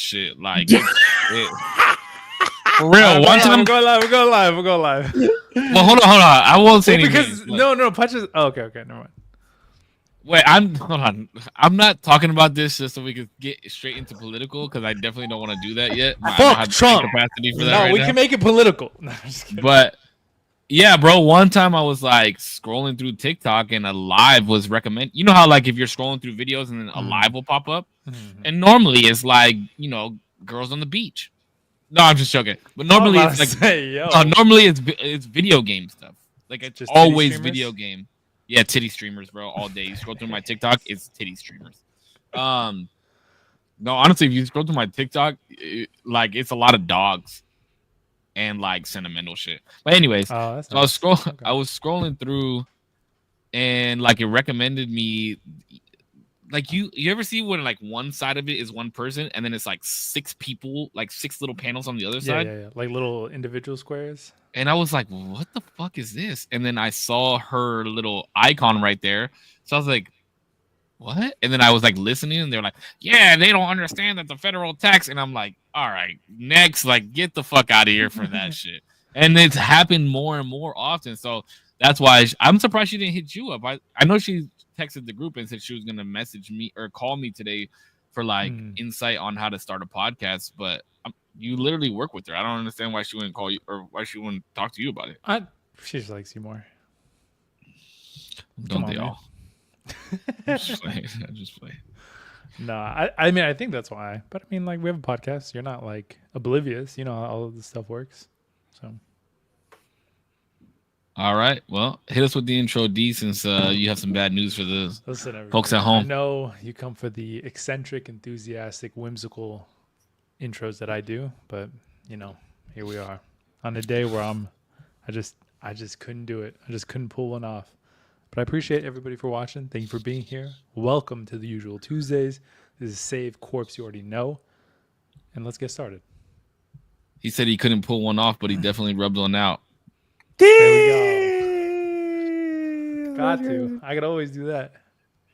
shit. Like, for real. One time, we're going live. well, hold on. I won't say anything. Because no, punches. Oh, okay, never mind. Wait, hold on. I'm not talking about this just so we could get straight into political because I definitely don't want to do that yet. Fuck Trump. Capacity for that We can make it political. No, I'm just kidding. But yeah, bro. One time I was like scrolling through TikTok and a live was recommended. You know how like if you're scrolling through videos and then a live will pop up, and normally it's like girls on the beach. No, I'm just joking. But normally it's like normally it's video game stuff. Like it's just always video game. Yeah, titty streamers, bro, all day. You scroll through my TikTok, it's titty streamers. No, honestly, if you scroll through my TikTok, it's a lot of dogs and like sentimental shit. But anyways, so nice. I was scrolling through, and like it recommended me. Like you ever see when like one side of it is one person, and then it's like 6 people, like 6 little panels on the other side, yeah, like little individual squares. And I was like, what the fuck is this? And then I saw her little icon right there. So I was like, what? And then I was like listening, and they're like, yeah, they don't understand that the federal tax. And I'm like, all right, next, like, get the fuck out of here for that shit. And it's happened more and more often. So that's why I'm surprised she didn't hit you up. I know she texted the group and said she was going to message me or call me today for like insight on how to start a podcast. But you literally work with her. I don't understand why she wouldn't call you or why she wouldn't talk to you about it. She just likes you more. Don't they all? I just play. No, I mean, I think that's why. But I mean, like, we have a podcast. You're not like oblivious. You know how all of this stuff works. So. All right. Well, hit us with the intro, D, since you have some bad news for the folks at home. I know you come for the eccentric, enthusiastic, whimsical intros that I do, but here we are on a day where I just couldn't do it. I just couldn't pull one off. But I appreciate everybody for watching. Thank you for being here. Welcome to the usual Tuesdays. This is Save Corpse, you already know. And let's get started. He said he couldn't pull one off, but he definitely rubbed one out. There we go. Got to. I could always do that.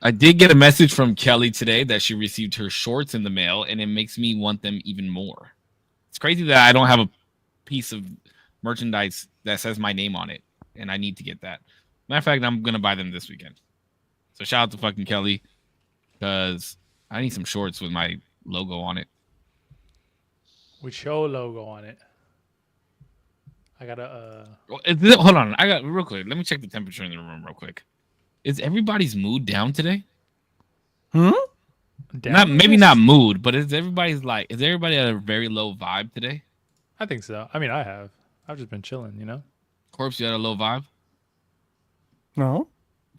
I did get a message from Kelly today that she received her shorts in the mail, and it makes me want them even more. It's crazy that I don't have a piece of merchandise that says my name on it, and I need to get that. Matter of fact, I'm going to buy them this weekend. So shout out to fucking Kelly, because I need some shorts with my logo on it. With your logo on it. I gotta hold on. I got real quick. Let me check the temperature in the room real quick. Is everybody's mood down today? Maybe not mood, but is everybody at a very low vibe today? I think so. I mean, I've just been chilling, Korpsx, you had a low vibe? No,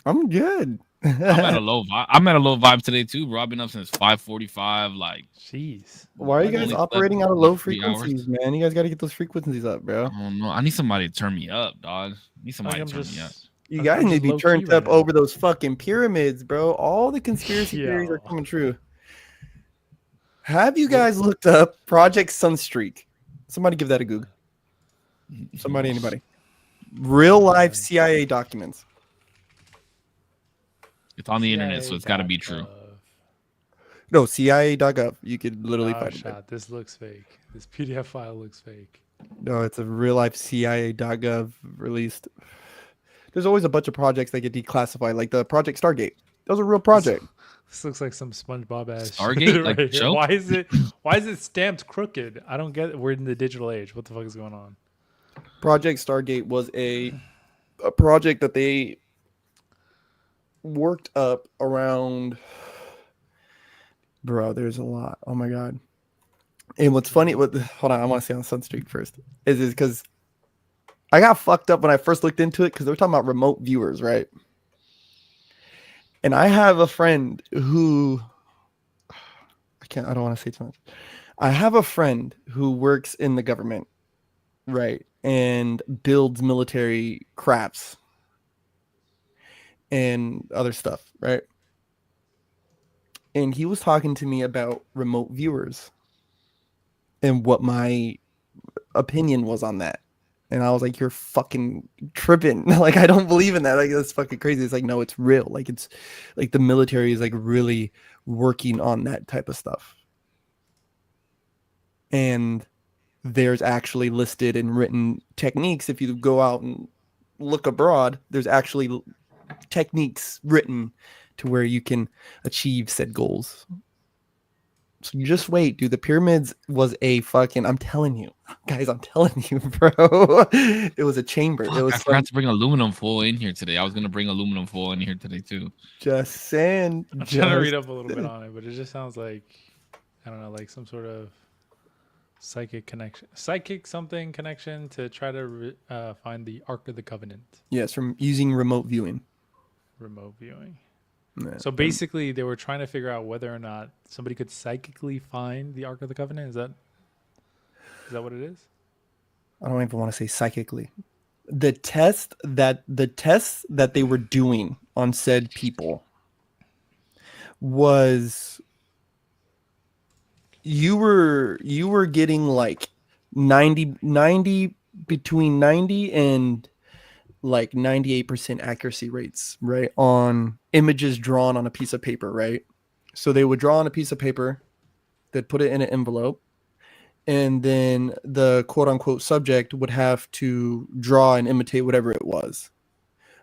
I'm good. I'm at a low vibe today too, bro. I've been up since 5:45. Like, jeez. Why are you guys operating out of low frequencies, man? You guys got to get those frequencies up, bro. Oh no, I need somebody to turn me up, dog. I need somebody to turn me up. You guys need to be turned up over those fucking pyramids, bro. All the conspiracy theories are coming true. Have you guys looked up Project Sunstreak? Somebody give that a Google. Somebody, anybody. Real life CIA documents. It's on the internet, so it's got to be true. No, CIA.gov. You could literally find it. This looks fake. This PDF file looks fake. No, it's a real life CIA.gov released. There's always a bunch of projects that get declassified, like the Project Stargate. That was a real project. This looks like some SpongeBob ass Stargate, like right show? Why is it stamped crooked? I don't get it. We're in the digital age. What the fuck is going on? Project Stargate was a project that they worked up around. Bro, there's a lot. Oh my god. And what's funny, hold on, I want to say on Sunstreak first, is because I got fucked up when I first looked into it because they were talking about remote viewers, right? And I have a friend who I don't want to say too much. I have a friend who works in the government, right? And builds military craps and other stuff, right? And he was talking to me about remote viewers and what my opinion was on that. And I was like, you're fucking tripping. Like, I don't believe in that. Like, that's fucking crazy. It's like, no, it's real. Like, it's like the military is like really working on that type of stuff. And there's actually listed and written techniques. If you go out and look abroad, there's actually techniques written to where you can achieve said goals. So you just wait, dude. The pyramids was a fucking, I'm telling you, guys, I'm telling you, bro. It was a chamber. Fuck, It was I forgot to bring aluminum foil in here today. I was gonna bring aluminum foil in here today too. just saying. I'm trying to read up a little bit on it, but it just sounds like, I don't know, like some sort of psychic something connection to try to find the Ark of the Covenant. Yes, from using remote viewing. Remote viewing. Yeah. So basically, they were trying to figure out whether or not somebody could psychically find the Ark of the Covenant. Is that what it is? I don't even want to say psychically. The tests that they were doing on said people was you were getting like 90 between 90 and like 98% accuracy rates, right, on images drawn on a piece of paper, right? So they would draw on a piece of paper, they'd put it in an envelope, and then the quote unquote subject would have to draw and imitate whatever it was.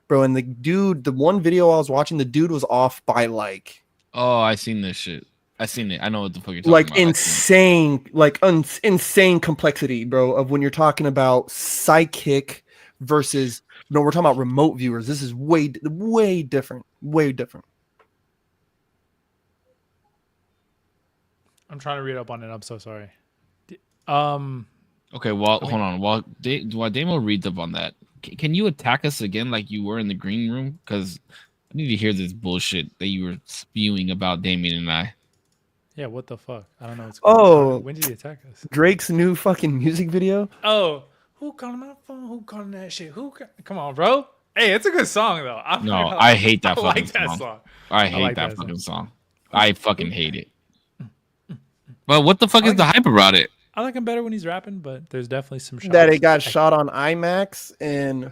Bro, and the one video I was watching, the dude was off by like, Oh, I seen this shit. I seen it. I know what the fuck you're talking like about. insane, like insane complexity, bro, of when you're talking about psychic versus, no, we're talking about remote viewers. This is way different. Way different. I'm trying to read up on it. I'm so sorry. Okay, well, hold on. While Damo reads up on that, can you attack us again like you were in the green room? Because I need to hear this bullshit that you were spewing about Damien and I. Yeah, what the fuck? I don't know what's going on. Oh, when did he attack us? Drake's new fucking music video. Oh, who calling my phone? Who calling that shit? Come on, bro. Hey, it's a good song though. I hate that fucking song. I hate that fucking song. I fucking hate it. But what the fuck is the hype about it? I like him better when he's rapping, but there's definitely some shots. That it got shot on IMAX and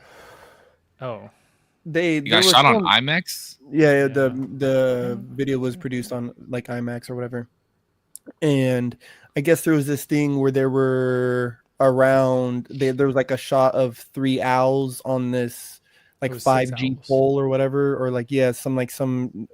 they got shot on IMAX. Yeah, the video was produced on like IMAX or whatever, and I guess there was this thing where there were there was like a shot of 3 owls on this like 5G pole or whatever, or like some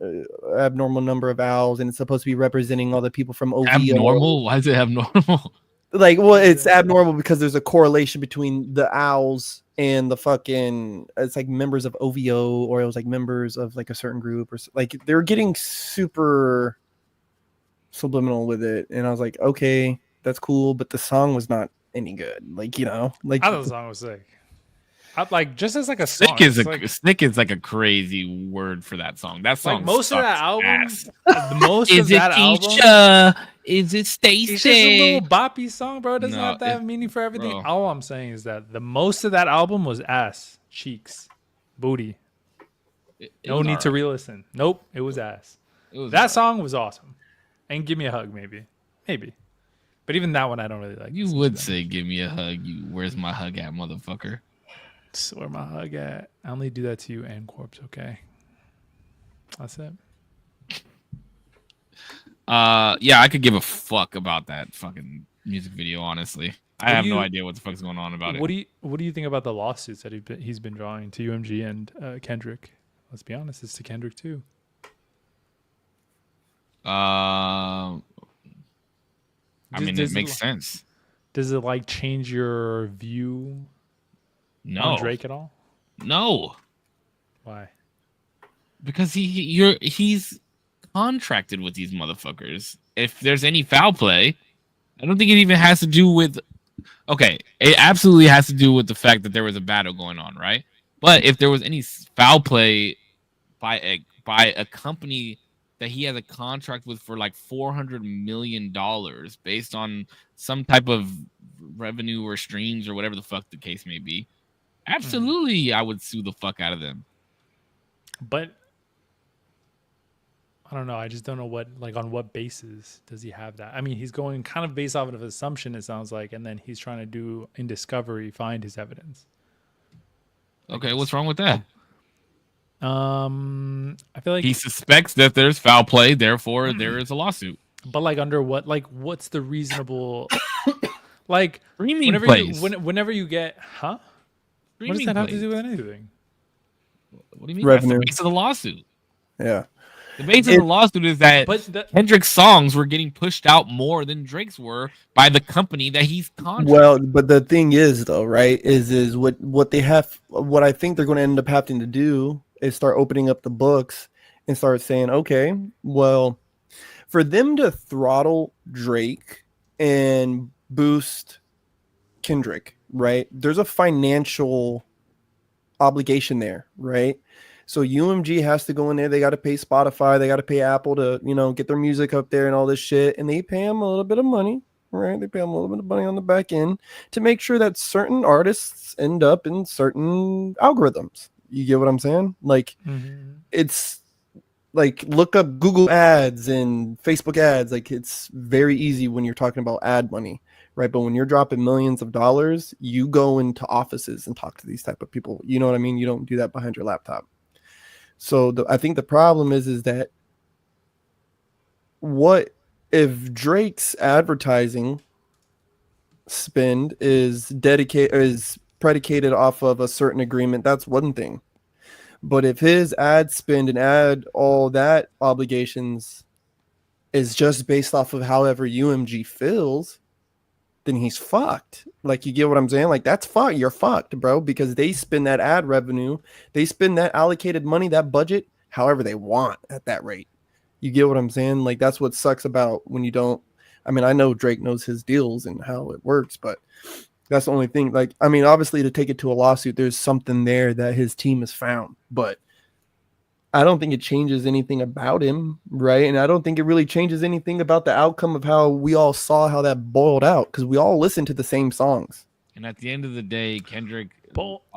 abnormal number of owls, and it's supposed to be representing all the people from OVO. Abnormal? Why is it abnormal? Like, well, it's abnormal because there's a correlation between the owls and the fucking, it's like members of OVO, or it was like members of like a certain group, or like they're getting super subliminal with it. And I was like, okay, that's cool, but the song was not any good. Like, like I thought the song was sick. Like just as like a song. Snick is like a crazy word for that song. That song, like most of that album, ass. Most is of it that Keisha? album, is it Stacy? It's just a little boppy song, bro. It doesn't have that meaning for everything. Bro. All I'm saying is that the most of that album was ass, cheeks, booty. No need to re-listen. Nope, it was ass. That song was awesome. And Give Me a Hug, maybe. But even that one, I don't really like. You would say "Give me a hug." Where's my hug at, motherfucker? Where my hug at? I only do that to you and Korpsx, okay? That's it. Yeah, I could give a fuck about that fucking music video, honestly. I have no idea what the fuck's going on about it. What do you think about the lawsuits that he's been drawing to UMG and Kendrick? Let's be honest, it's to Kendrick too. I mean, it makes sense. Does it like change your view on Drake at all? No. Why? Because he's contracted with these motherfuckers. If there's any foul play, I don't think it even has to do with. Okay, it absolutely has to do with the fact that there was a battle going on, right? But if there was any foul play by a company that he has a contract with for like $400 million based on some type of revenue or streams or whatever the fuck the case may be, absolutely, I would sue the fuck out of them. But I don't know. I just don't know on what basis does he have that? I mean, he's going kind of based off of an assumption, it sounds like, and then he's trying to do in discovery, find his evidence. Okay, what's wrong with that? I feel like he suspects that there's foul play, therefore there is a lawsuit. But like under what? Like what's the reasonable? Like Streaming whenever plays. whenever you get, huh? What does Streaming that have to plays. do with anything? What do you mean? Revenue. That's the base of the lawsuit. Yeah. The base of the lawsuit is that Kendrick's songs were getting pushed out more than Drake's were by the company that he's contracted. Well, but the thing is, though, right, is what they have, what I think they're going to end up having to do is start opening up the books and start saying, okay, well, for them to throttle Drake and boost Kendrick, right, there's a financial obligation there, right? So UMG has to go in there. They got to pay Spotify. They got to pay Apple to, get their music up there and all this shit. And they pay them a little bit of money, right? They pay them a little bit of money on the back end to make sure that certain artists end up in certain algorithms. You get what I'm saying? Like, it's like, look up Google ads and Facebook ads. Like, it's very easy when you're talking about ad money, right? But when you're dropping millions of dollars, you go into offices and talk to these type of people. You know what I mean? You don't do that behind your laptop. So I think the problem is that what if Drake's advertising spend is predicated off of a certain agreement? That's one thing. But if his ad spend and ad all that obligations is just based off of however UMG feels, then he's fucked. Like, you get what I'm saying? Like, that's fucked. You're fucked, bro, because they spend that ad revenue, they spend that allocated money, that budget, however they want at that rate. You get what I'm saying? Like, that's what sucks about when you don't. I mean, I know Drake knows his deals and how it works, but that's the only thing. Like, I mean, obviously to take it to a lawsuit, there's something there that his team has found, but I don't think it changes anything about him, right? And I don't think it really changes anything about the outcome of how we all saw how that boiled out, because we all listened to the same songs. And at the end of the day, Kendrick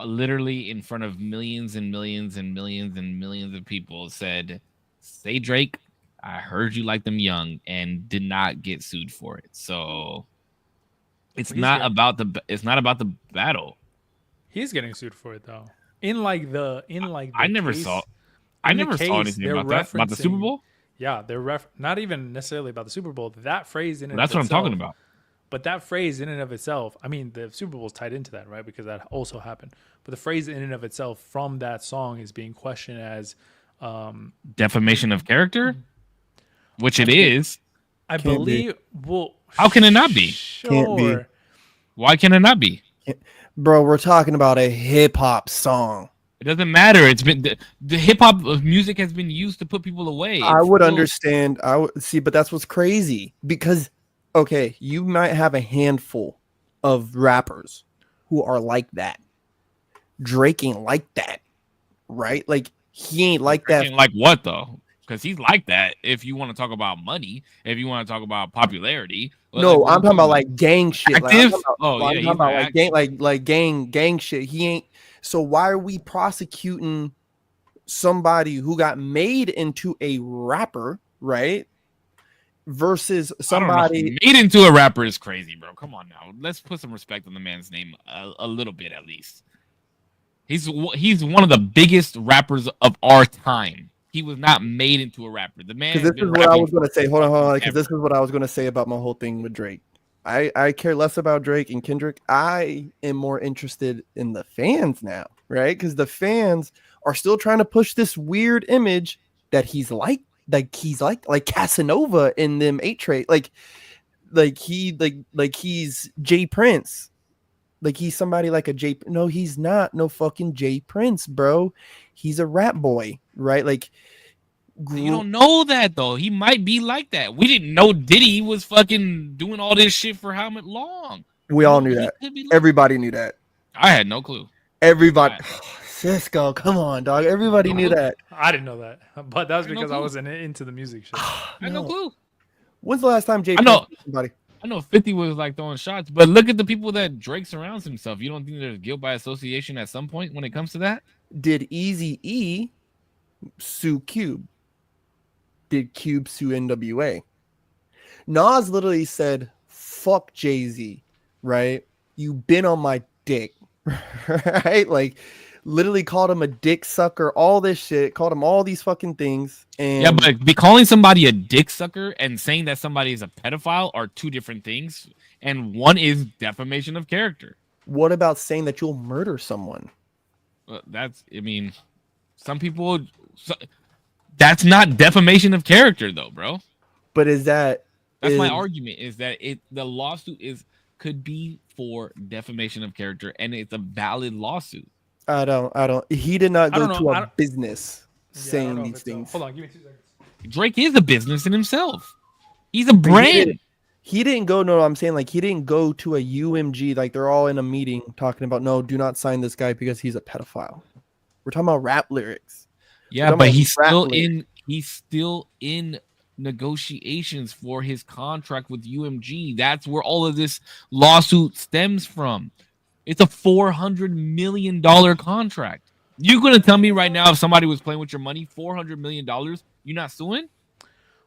literally in front of millions and millions and millions and millions of people said, "Say Drake, I heard you like them young," and did not get sued for it. So it's not about the battle. He's getting sued for it though. I never saw anything about that. About the Super Bowl? Yeah, they're not even necessarily about the Super Bowl. That phrase in that's what I'm talking about. But that phrase in and of itself, I mean, the Super Bowl is tied into that, right? Because that also happened. But the phrase in and of itself from that song is being questioned as defamation of character, which it is. I believe. Well, how can it not be? Sure. Can't be. Why can it not be? Bro, we're talking about a hip hop song. It doesn't matter. It's been the hip hop music has been used to put people away. I would understand. I would see, but that's what's crazy because, okay, you might have a handful of rappers who are like that. Drake ain't like that, right? Like, he ain't like that. Ain't like what though? Because he's like that. If you want to talk about money, if you want to talk about popularity, no, I'm talking about like gang shit. Active? I'm talking about like gang shit. He ain't. So why are we prosecuting somebody who got made into a rapper, right? Versus somebody made into a rapper is crazy, bro. Come on now, let's put some respect on the man's name a little bit at least. He's one of the biggest rappers of our time. He was not made into a rapper. The man. Because this is what I was going to say. Hold on. Because this is what I was going to say about my whole thing with Drake. I care less about Drake and Kendrick. I am more interested in the fans now, right? Because the fans are still trying to push this weird image that he's like Casanova in them 8-Tray, like he's Jay Prince, like he's somebody like a Jay. No, he's not no fucking Jay Prince, bro. He's a rap boy, right? Like. You don't know that though. He might be like that. We didn't know Diddy was fucking doing all this shit for how long. We all knew that. Everybody knew that. I had no clue. Everybody. Cisco, come on, dog. Everybody knew that. I didn't know that, but that was because I wasn't into the music shit. I had no clue. When's the last time Jay? I know 50 was like throwing shots, but look at the people that Drake surrounds himself. You don't think there's guilt by association at some point when it comes to that? Did Eazy-E sue Cube? Did Cube sue NWA? Nas literally said, "Fuck Jay-Z," right? You been on my dick, right? Like literally called him a dick sucker, all this shit, called him all these fucking things. And Yeah, but be calling somebody a dick sucker and saying that somebody is a pedophile are two different things, and one is defamation of character. what about saying that you'll murder someone? I mean, some people. That's not defamation of character, though, bro. But is that? That's my argument. Is that the lawsuit could be for defamation of character, and it's a valid lawsuit. I don't. He did not go to a business saying these things. Hold on, give me 2 seconds. Drake is a business in himself. He's a brand. He didn't go. No, I'm saying like he didn't go to a UMG. Like they're all in a meeting talking about no, do not sign this guy because he's a pedophile. We're talking about rap lyrics. Yeah, but he's still in negotiations for his contract with UMG. That's where all of this lawsuit stems from. It's a $400 million contract. You're gonna tell me right now if somebody was playing with your money, $400 million, you're not suing?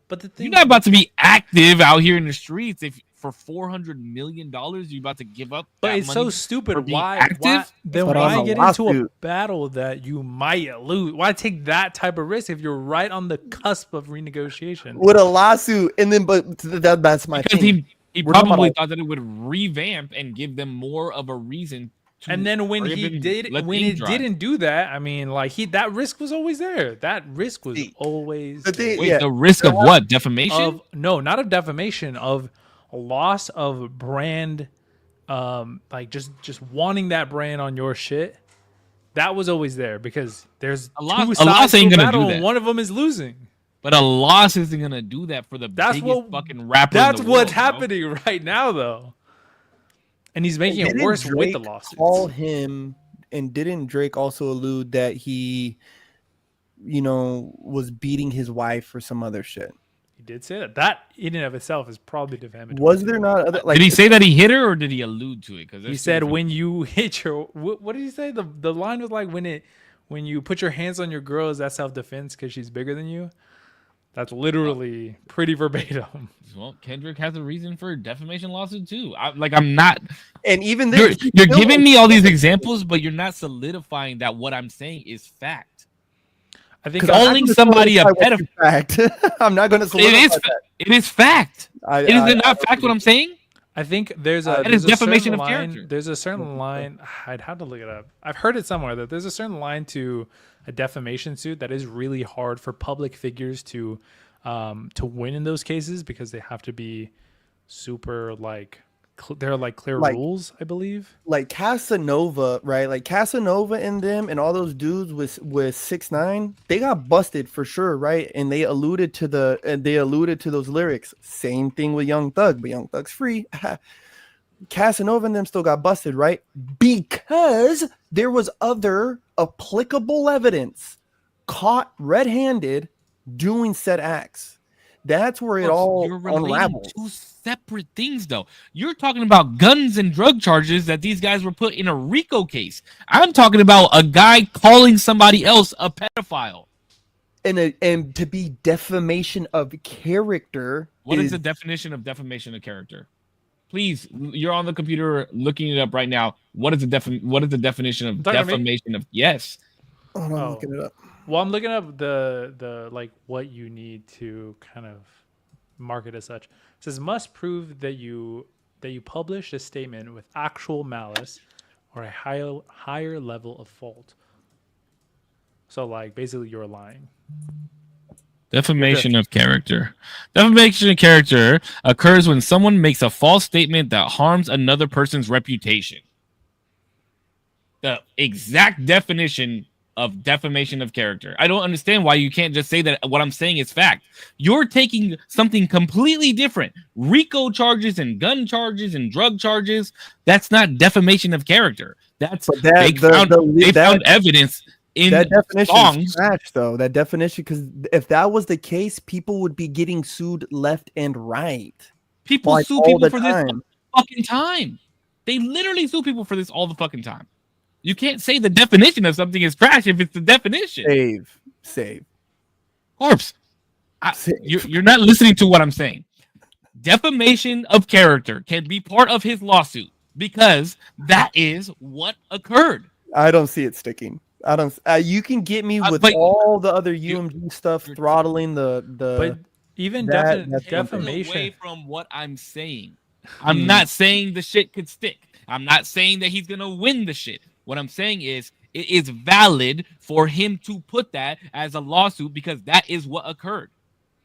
But the thing, you're not about to be active out here in the streets if for $400 million you're about to give up. But it's so stupid. Why get into a battle that you might lose? Why take that type of risk if you're right on the cusp of renegotiation with a lawsuit? And then, but that's my thing. He probably thought that it would revamp and give them more of a reason. And then when it didn't do that, I mean, like that risk was always there. That risk was always there. Wait, the risk of what? Defamation? No, not of defamation, of loss of brand, like just wanting that brand on your shit. That was always there because there's two sides to a battle and one of them is losing. But a loss isn't gonna do that for the biggest fucking rapper. That's in the world, what's happening right now, though. And he's making it worse with the lawsuits. Call him, and didn't Drake also allude that he, was beating his wife for some other shit? He did say that. That in and of itself is probably defamatory. Was there not other? Like, did he say that he hit her, or did he allude to it? Because he said when you hit your. What did he say? The line was like when you put your hands on your girl, is that self-defense because she's bigger than you? That's literally pretty verbatim. Well, Kendrick has a reason for a defamation lawsuit too. I'm not. And even then, you're giving me all these examples, but you're not solidifying that what I'm saying is fact. I think calling somebody a pedophile. Fact. I'm not going to solidify that. It is fact. Is it not fact what I'm saying? I think there's a defamation of character. There's a certain line. I'd have to look it up. I've heard it somewhere that there's a certain line to a defamation suit that is really hard for public figures to win in those cases because they have to be super there are clear rules, I believe. Like Casanova, right? Like Casanova and them and all those dudes with 6ix9ine, they got busted for sure, right? And they alluded to those lyrics. Same thing with Young Thug, but Young Thug's free. Casanova and them still got busted, right? Because there was other applicable evidence caught red-handed doing said acts. That's where it all unravels. Two separate things, though. You're talking about guns and drug charges that these guys were put in a RICO case. I'm talking about a guy calling somebody else a pedophile. And to be defamation of character. What is the definition of defamation of character? Please, you're on the computer looking it up right now. What is the definition of defamation of? Yes. Oh, I'm looking it up. Well, I'm looking up the what you need to kind of market as such. It says must prove that you published a statement with actual malice or a higher level of fault. So basically you're lying. Defamation of character. Defamation of character occurs when someone makes a false statement that harms another person's reputation. The exact definition of defamation of character. I don't understand why you can't just say that what I'm saying is fact. You're taking something completely different. RICO charges and gun charges and drug charges. That's not defamation of character. That's they found evidence in that definition songs. Is trash, though. That definition, because if that was the case, people would be getting sued left and right. People sue people for this fucking time. They literally sue people for this all the fucking time. You can't say the definition of something is trash if it's the definition. Save. Korpsx, you're not listening to what I'm saying. Defamation of character can be part of his lawsuit because that is what occurred. I don't see it sticking. I don't. You can get me with all the other UMG stuff, throttling But even that's defamation away from what I'm saying. I'm not saying the shit could stick. I'm not saying that he's gonna win the shit. What I'm saying is it is valid for him to put that as a lawsuit because that is what occurred.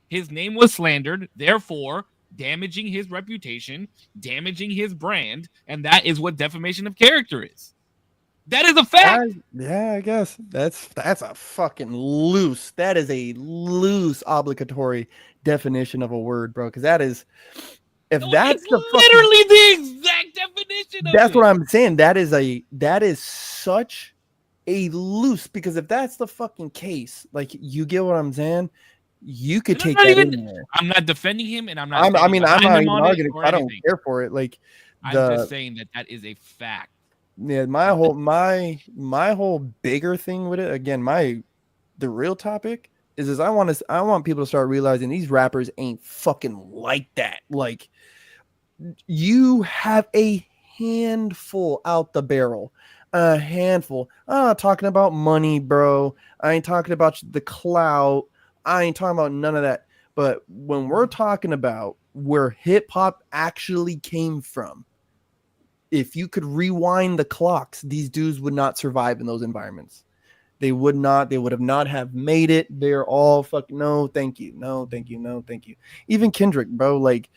His name was slandered, therefore damaging his reputation, damaging his brand, and that is what defamation of character is. That is a fact. Yeah, I guess that's a fucking loose. That is a loose obligatory definition of a word, bro. Because that is, if that's the literally the exact definition of that's it. what I'm saying. That is such a loose, because if that's the fucking case, like, you get what I'm saying, you could take that in there. I'm not defending him, and I'm not. I'm not even arguing. I don't care for it. Like, I'm just saying that is a fact. Yeah, my whole bigger thing with it, again, the real topic is I want people to start realizing these rappers ain't fucking like that. Like, you have a handful out the barrel. A handful. I'm not talking about money, bro. I ain't talking about the clout. I ain't talking about none of that. But when we're talking about where hip hop actually came from, if you could rewind the clocks, these dudes would not survive in those environments. They would not. They would have not have made it. They're all fucking no, thank you, no, thank you, no, thank you. Even Kendrick, bro, like,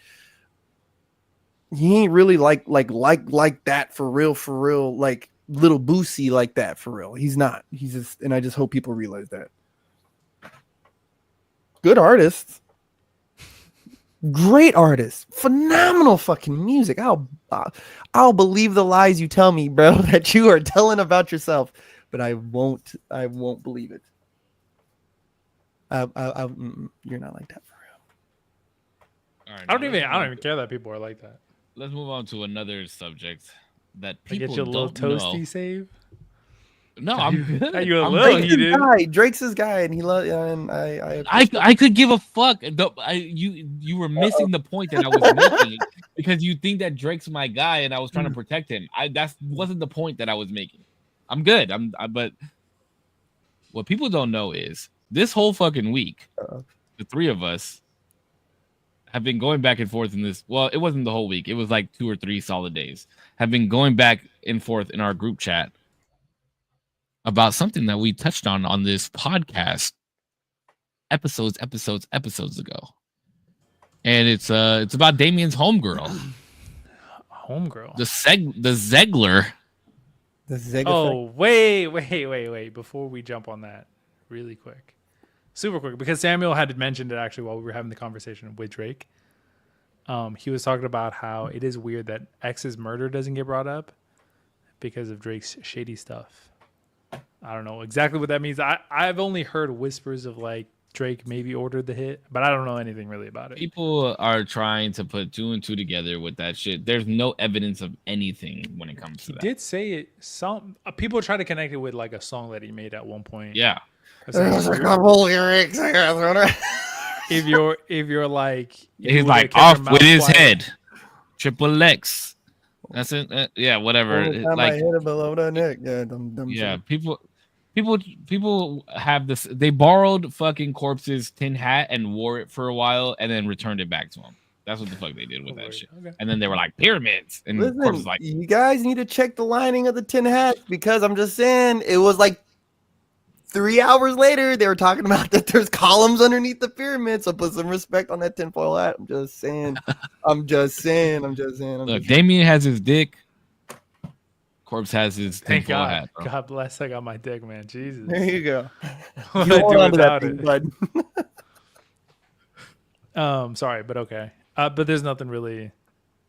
he ain't really like that for real. Like Little Boosie like that for real. He's not. He's just, and I just hope people realize that. Good artists. Great artists, phenomenal fucking music. I'll believe the lies you tell me, bro, that you are telling about yourself, but I won't believe it. You're not like that for real. All right, I don't even care that people are like that. Let's move on to another subject that people get your little toasty know. Save. No, I'm good. Are you a little heated? Drake's his guy, and he loves. And I could give a fuck. You were missing the point that I was making because you think that Drake's my guy, and I was trying to protect him. That wasn't the point that I was making. I'm good. But what people don't know is this whole fucking week, the three of us have been going back and forth in this. Well, it wasn't the whole week. It was like 2 or 3 solid days. Have been going back and forth in our group chat about something that we touched on this podcast episodes ago. And it's about Damien's homegirl. Homegirl. The Zegler. The Zeg Oh, wait. Before we jump on that, really quick. Super quick, because Samuel had mentioned it actually while we were having the conversation with Drake. He was talking about how it is weird that X's murder doesn't get brought up because of Drake's shady stuff. I don't know exactly what that means. I've only heard whispers of like Drake maybe ordered the hit, but I don't know anything really about it. People are trying to put 2 and 2 together with that shit. There's no evidence of anything when it comes to that. He did say it. Some people try to connect it with like a song that he made at one point. Yeah. a couple lyrics. If you're like, he's like off with his head. Triple X. That's it. Yeah, whatever. Like, I hit it below the neck. Yeah, people have this. They borrowed fucking Korps's tin hat and wore it for a while, and then returned it back to him. That's what the fuck they did with that shit. Okay. And then they were like pyramids, and Korps was like, "You guys need to check the lining of the tin hat because I'm just saying it was like 3 hours later they were talking about that there's columns underneath the pyramid. So put some respect on that tinfoil hat. I'm just saying. Look, Damien has his dick. Korpsx has his tinfoil hat. Bro. God bless. I got my dick, man. Jesus. There you go. What do I do without it? Bud. Sorry, but okay. But there's nothing really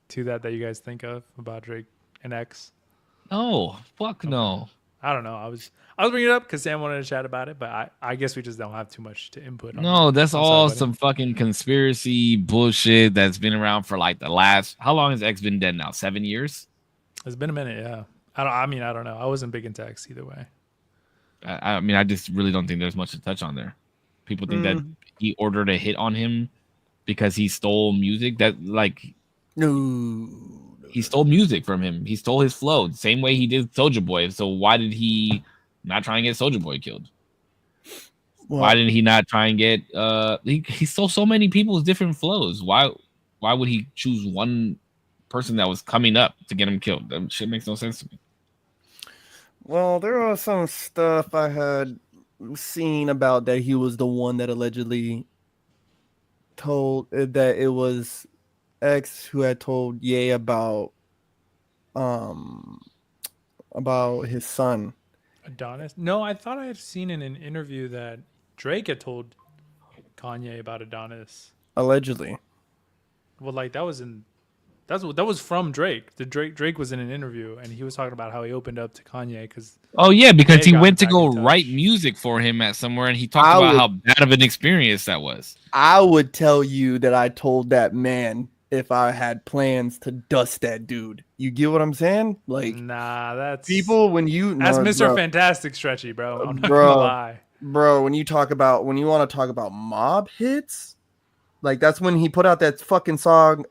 to that you guys think of about Drake and X. No, fuck no. I don't know. I was bringing it up because Sam wanted to chat about it, but I guess we just don't have too much to input on. No, that's all some fucking conspiracy bullshit that's been around for like the last. How long has X been dead now? 7 years. It's been a minute, yeah. I don't know. I wasn't big into X either way. I just really don't think there's much to touch on there. People think that he ordered a hit on him because he stole music. That like No. He stole music from him. He stole his flow, the same way he did Soulja Boy. So why did he not try and get Soulja Boy killed? Well, Why did he not try and get he stole so many people's different flows? Why would he choose one person that was coming up to get him killed? That shit makes no sense to me. well, there was some stuff I had seen about that he was the one that allegedly told that it was X who had told Ye about his son. Adonis? No, I thought I had seen in an interview that Drake had told Kanye about Adonis. Allegedly. Well, like that was from Drake. Drake was in an interview and he was talking about how he opened up to Kanye because Oh yeah, because Ye he got went to back go in touch. write music for him at somewhere, and he talked about how bad of an experience that was. I would tell you that I told that man if I had plans to dust that dude. You get what I'm saying? Like, nah, that's people when you that's no, Mr. bro, Fantastic stretchy, bro. I'm not gonna lie. bro. When you want to talk about mob hits, like that's when he put out that fucking song.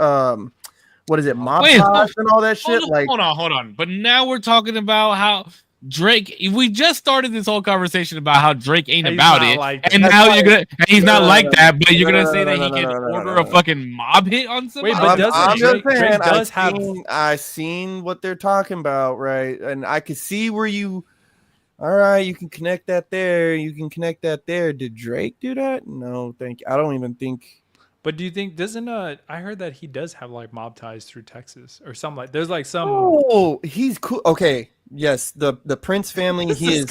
What is it, Mob Ties and all that shit? Hold on. But now we're talking about how Drake. We just started this whole conversation about how Drake ain't about it, and now you're gonna. And he's not like that, but you're gonna say that he can order a fucking mob hit on somebody. Wait, but doesn't Drake does have? I seen what they're talking about, right? And I could see where you. All right, you can connect that there. You can connect that there. Did Drake do that? No, thank you. I don't even think. But do you think doesn't I heard that he does have like mob ties through Texas or something like there's like some. Oh, he's cool. Okay, yes, the Prince family. Yes,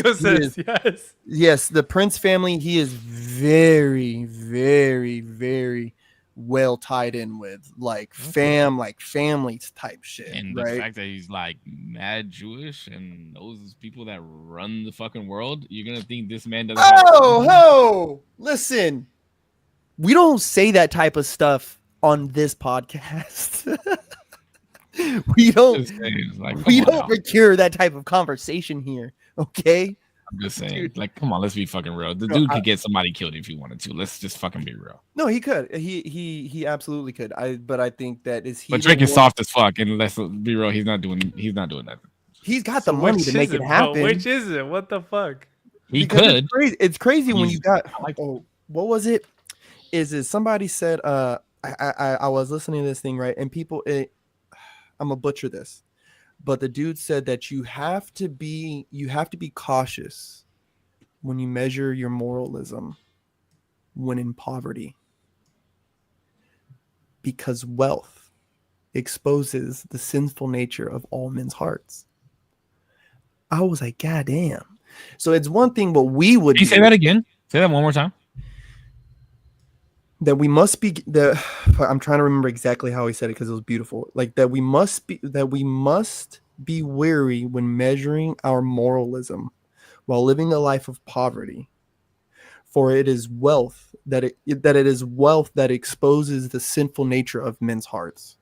the Prince family. He is very, very, very well tied in with like families type shit. And the fact that he's like mad Jewish and knows people that run the fucking world, you're gonna think this man doesn't. Listen. We don't say that type of stuff on this podcast. we don't procure that type of conversation here. Okay. I'm just saying, dude. Like, come on, let's be fucking real. The dude could get somebody killed if he wanted to. Let's just fucking be real. No, he could. He absolutely could. But I think that is he. But Drake is soft as fuck, and let's be real. He's not doing that. He's got the money to make it happen. Which is it? What the fuck? He could. It's crazy when you got. What was it? Is somebody said I was listening to this thing, right, and people I'm gonna butcher this, but the dude said that you have to be cautious when you measure your moralism when in poverty, because wealth exposes the sinful nature of all men's hearts. I was like, God damn. So it's one thing what we would Can you say that again? Say that one more time. That we must be I'm trying to remember exactly how he said it because it was beautiful. Like that we must be wary when measuring our moralism while living a life of poverty. For it is wealth that exposes the sinful nature of men's hearts.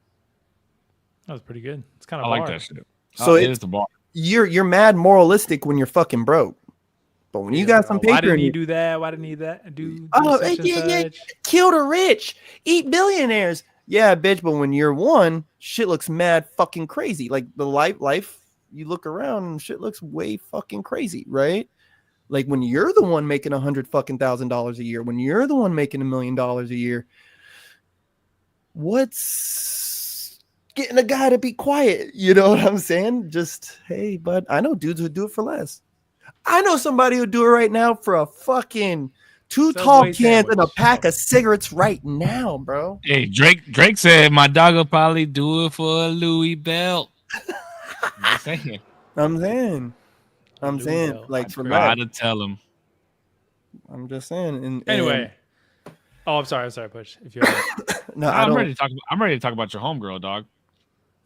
That was pretty good. It's kind of like that shit. So it is the bar. You're mad moralistic when you're fucking broke. But when you got some paper, why didn't he do that? Why didn't he do kill the rich, eat billionaires. Yeah, bitch. But when you're one, shit looks mad fucking crazy. Like the life, you look around and shit looks way fucking crazy, right? Like when you're the one making $100,000 a year, when you're the one making $1 million a year, what's getting a guy to be quiet? You know what I'm saying? Just, hey, bud, I know dudes would do it for less. I know somebody who'd do it right now for a fucking 2 tall cans and a pack of cigarettes right now, bro. Hey, Drake said my dog will probably do it for a Louis belt. I'm saying, like for that. To tell him. I'm just saying. Anyway. I'm sorry, Push. If you no, I'm ready to talk about your homegirl, dog.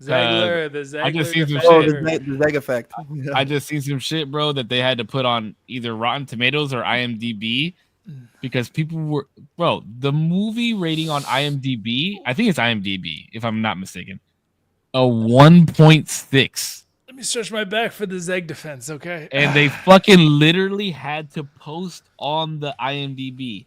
Zegler, the Zegler. I just seen some shit. The Zeg effect. I just seen some shit, bro, that they had to put on either Rotten Tomatoes or IMDb because people were, bro, the movie rating on IMDb, I think it's IMDb, if I'm not mistaken, a 1.6. Let me stretch my back for the Zeg defense, okay? And they fucking literally had to post on the IMDb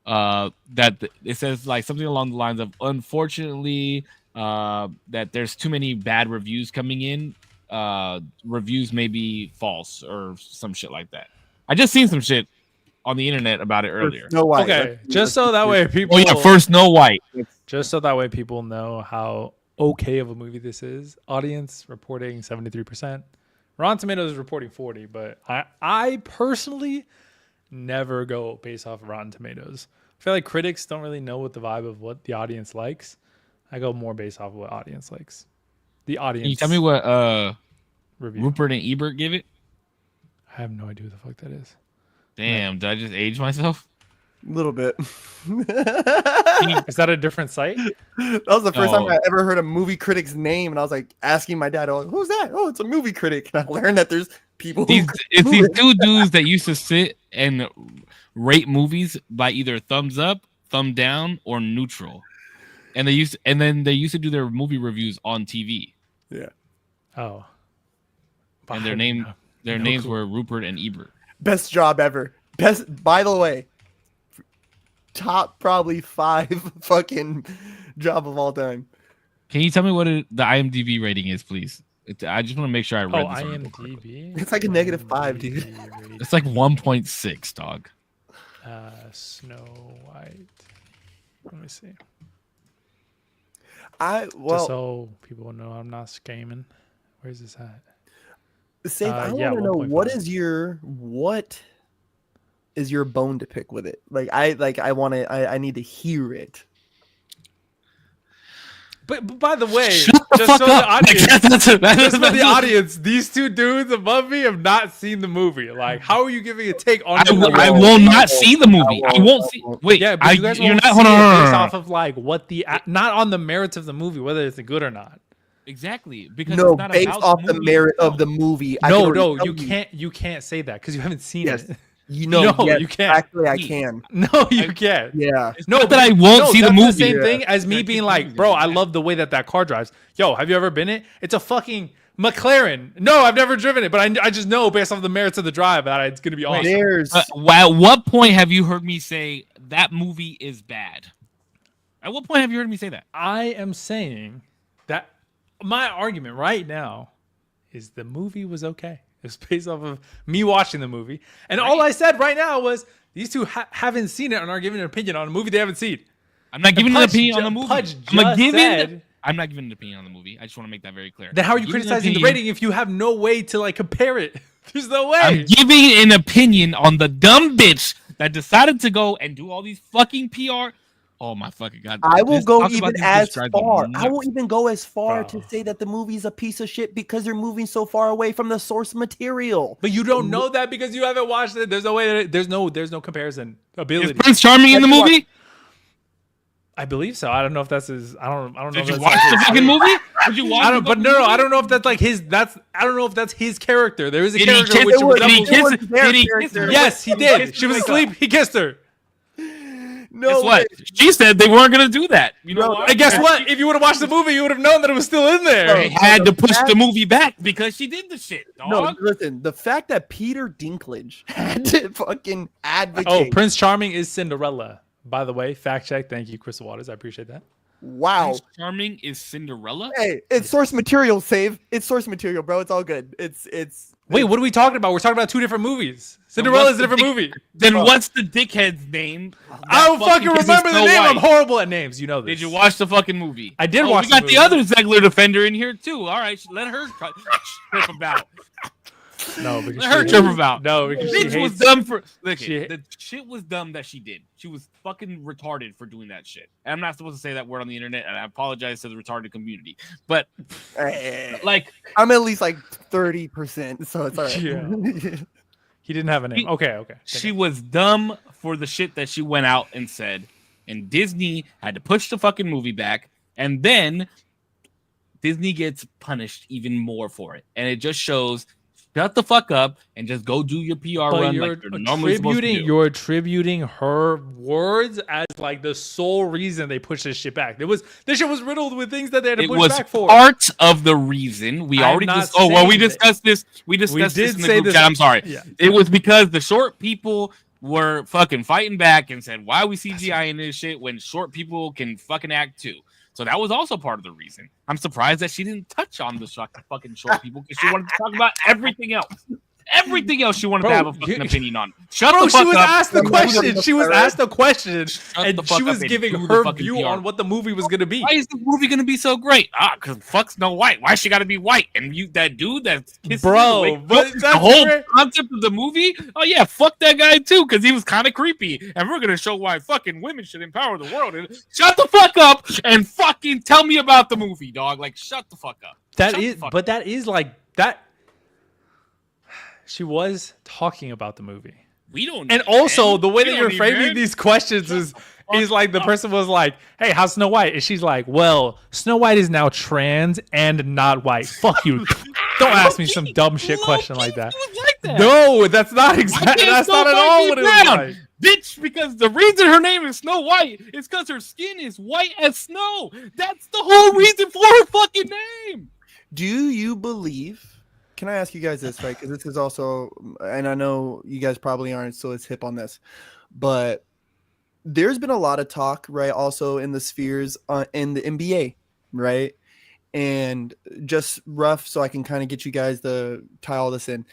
that it says like something along the lines of, unfortunately, that there's too many bad reviews coming in. Reviews may be false or some shit like that. I just seen some shit on the internet about it earlier. Snow White. Okay, just so that way people. Oh yeah, first Snow White. Just so that way people know how okay of a movie this is. Audience reporting 73%. Rotten Tomatoes is reporting 40%, but I personally never go based off of Rotten Tomatoes. I feel like critics don't really know what the vibe of what the audience likes. I go more based off of what audience likes. The audience. Can you tell me what review. Rupert and Ebert give it? I have no idea who the fuck that is. Damn, did I just age myself? A little bit. Is that a different site? That was the first time I ever heard a movie critic's name, and I was like asking my dad, "Oh, who's that? Oh, it's a movie critic." And I learned that there's people. It's these two dudes that used to sit and rate movies by either thumbs up, thumb down, or neutral, and they used to do their movie reviews on TV. Yeah. Oh. And their names were Rupert and Ebert. Best job ever. Best. By the way, top probably 5 fucking job of all time. Can you tell me what the IMDb rating is, please? I just want to make sure I read this. IMDb? It's like a -5, dude. It's like 1.6, dog. Snow White. Let me see. Just so people know I'm not scamming. Where's this at? Save, I want to know 1.5. what is your bone to pick with it? I need to hear it. But by the way, Shut the fuck up. Just for the audience, these two dudes above me have not seen the movie. Like, how are you giving a take on the movie? I will not see the movie. I won't see. Wait, yeah, but you guys won't see it based off of like what not on the merits of the movie, whether it's good or not. Exactly, because no, it's not based about off the the merit of the movie. No, you can't say that because you haven't seen it. You know, yes, you can't. Actually, I can. No, you can't. Yeah. No, but I won't see the movie. That's the same thing as me being like, bro, I love the way that car drives. Yo, have you ever been it? It's a fucking McLaren. No, I've never driven it, but I just know based off the merits of the drive that it's going to be awesome. At what point have you heard me say that movie is bad? At what point have you heard me say that? I am saying that my argument right now is the movie was okay. It was based off of me watching the movie. And all I said right now was these two haven't seen it and are giving an opinion on a movie they haven't seen. I'm not giving an opinion on the movie. I'm not giving an opinion on the movie. I just want to make that very clear. Then how are you criticizing the rating if you have no way to like compare it? There's no way. I'm giving an opinion on the dumb bitch that decided to go and do all these fucking PR. Oh my fucking god! I will go even as far. I won't even go as far to say that the movie's a piece of shit because they're moving so far away from the source material. But you don't know that because you haven't watched it. There's no way that there's no comparison ability. Is Prince Charming in the movie? I believe so. I don't know if that's his. I don't know. Did you watch the fucking movie? Did you watch? I don't. But no. I don't know if that's like his. I don't know if that's his character. There is a character which resembles. Did he kiss her? Yes, he did. She was asleep. He kissed her. No, guess what? She said they weren't gonna do that. You know what? And guess what? If you would have watched the movie, you would have known that it was still in there. They had to push the movie back because she did the shit. Dog. No, listen. The fact that Peter Dinklage had to fucking advocate. Oh, Prince Charming is Cinderella. By the way, fact check. Thank you, Crystal Waters. I appreciate that. Wow. Prince Charming is Cinderella. Hey, it's source material. Save. It's source material, bro. It's all good. It's. Wait, what are we talking about? We're talking about two different movies. Cinderella is a different movie. Then what's the dickhead's name? I don't fucking remember the name. I'm horrible at names. You know this. Did you watch the fucking movie? I did watch the movie. We got the other Zegler defender in here too. All right, let her trip about. No, because let her trip about. No, because bitch was dumb for. Look, the shit was dumb that she did. She was fucking retarded for doing that shit. And I'm not supposed to say that word on the internet, and I apologize to the retarded community. But like, I'm at least like 30%, so it's all right. Yeah. He didn't have a name. Okay. She was dumb for the shit that she went out and said, and Disney had to push the fucking movie back, and then Disney gets punished even more for it, and it just shows. Shut the fuck up and just go do your PR run like you're normally supposed to do. You're attributing her words as like the sole reason they pushed this shit back. This shit was riddled with things that they had to push back for. It was part of the reason. We already we discussed this. We discussed this in the group chat. I'm sorry. Yeah. It was because the short people were fucking fighting back and said, why are we CGI in this shit when short people can fucking act too? So that was also part of the reason. I'm surprised that she didn't touch on the fucking short people because she wanted to talk about everything else. Everything else she wanted to have a fucking opinion on. Shut the fuck up. She was asked the question. She was asked the question, and she was giving her view on what the movie was going to be. Why is the movie going to be so great? Because fuck Snow White. Why she got to be white? And that dude that's kissing but the whole concept of the movie. Oh yeah, fuck that guy too, because he was kind of creepy. And we're going to show why fucking women should empower the world. And shut the fuck up and fucking tell me about the movie, dog. Like shut the fuck up. That is like that. She was talking about the movie. We don't. And also, the way that you're framing these questions is like the person was like, "Hey, how's Snow White?" And she's like, "Well, Snow White is now trans and not white. Fuck you. Don't ask me some dumb shit question like that." No, that's not exactly. That's not at all what it was like. Bitch, because the reason her name is Snow White is because her skin is white as snow. That's the whole reason for her fucking name. Do you believe? Can I ask you guys this, right? Because this is also, and I know you guys probably aren't so as hip on this, but there's been a lot of talk, right? Also in the spheres in the NBA, right? And just rough, so I can kind of get you guys to tie all this in.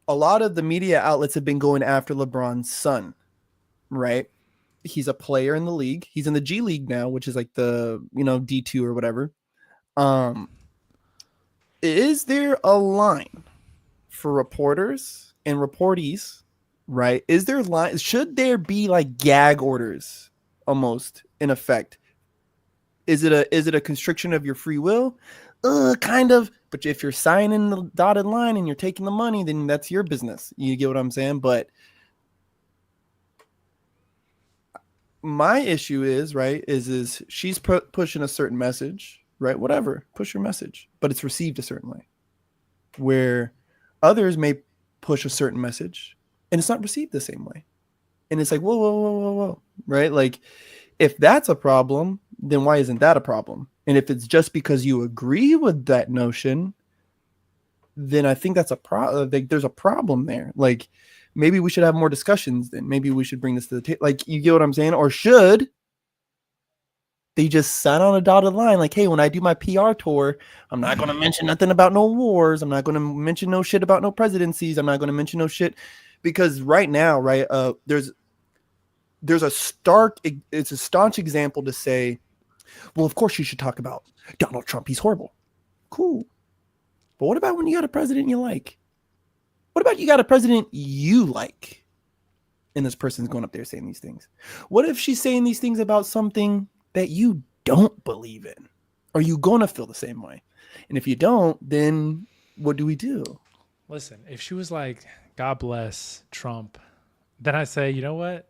A lot of the media outlets have been going after LeBron's son, right? He's a player in the league. He's in the G League now, which is like the, D2 or whatever. Is there a line for reporters and reportees, right? Is there line? Should there be like gag orders almost in effect? Is it a constriction of your free will? Kind of. But if you're signing the dotted line and you're taking the money, then that's your business. You get what I'm saying? But my issue is, right, is she's pushing a certain message. Right, whatever, push your message, but it's received a certain way. Where others may push a certain message and it's not received the same way. And it's like, whoa, right? Like, if that's a problem, then why isn't that a problem? And if it's just because you agree with that notion, then I think that's a problem. Like, there's a problem there. Like, maybe we should have more discussions then. Maybe we should bring this to the table. Like, you get what I'm saying? Or should they just sign on a dotted line like, hey, when I do my PR tour, I'm not going to mention nothing about no wars. I'm not going to mention no shit about no presidencies. I'm not going to mention no shit. Because right now, right, there's a staunch example to say, well, of course you should talk about Donald Trump. He's horrible. Cool. But what about when you got a president you like? What about you got a president you like? And this person's going up there saying these things. What if she's saying these things about something that you don't believe in? Are you going to feel the same way? And if you don't, then what do we do? Listen, if she was like, God bless Trump, then I say, you know what?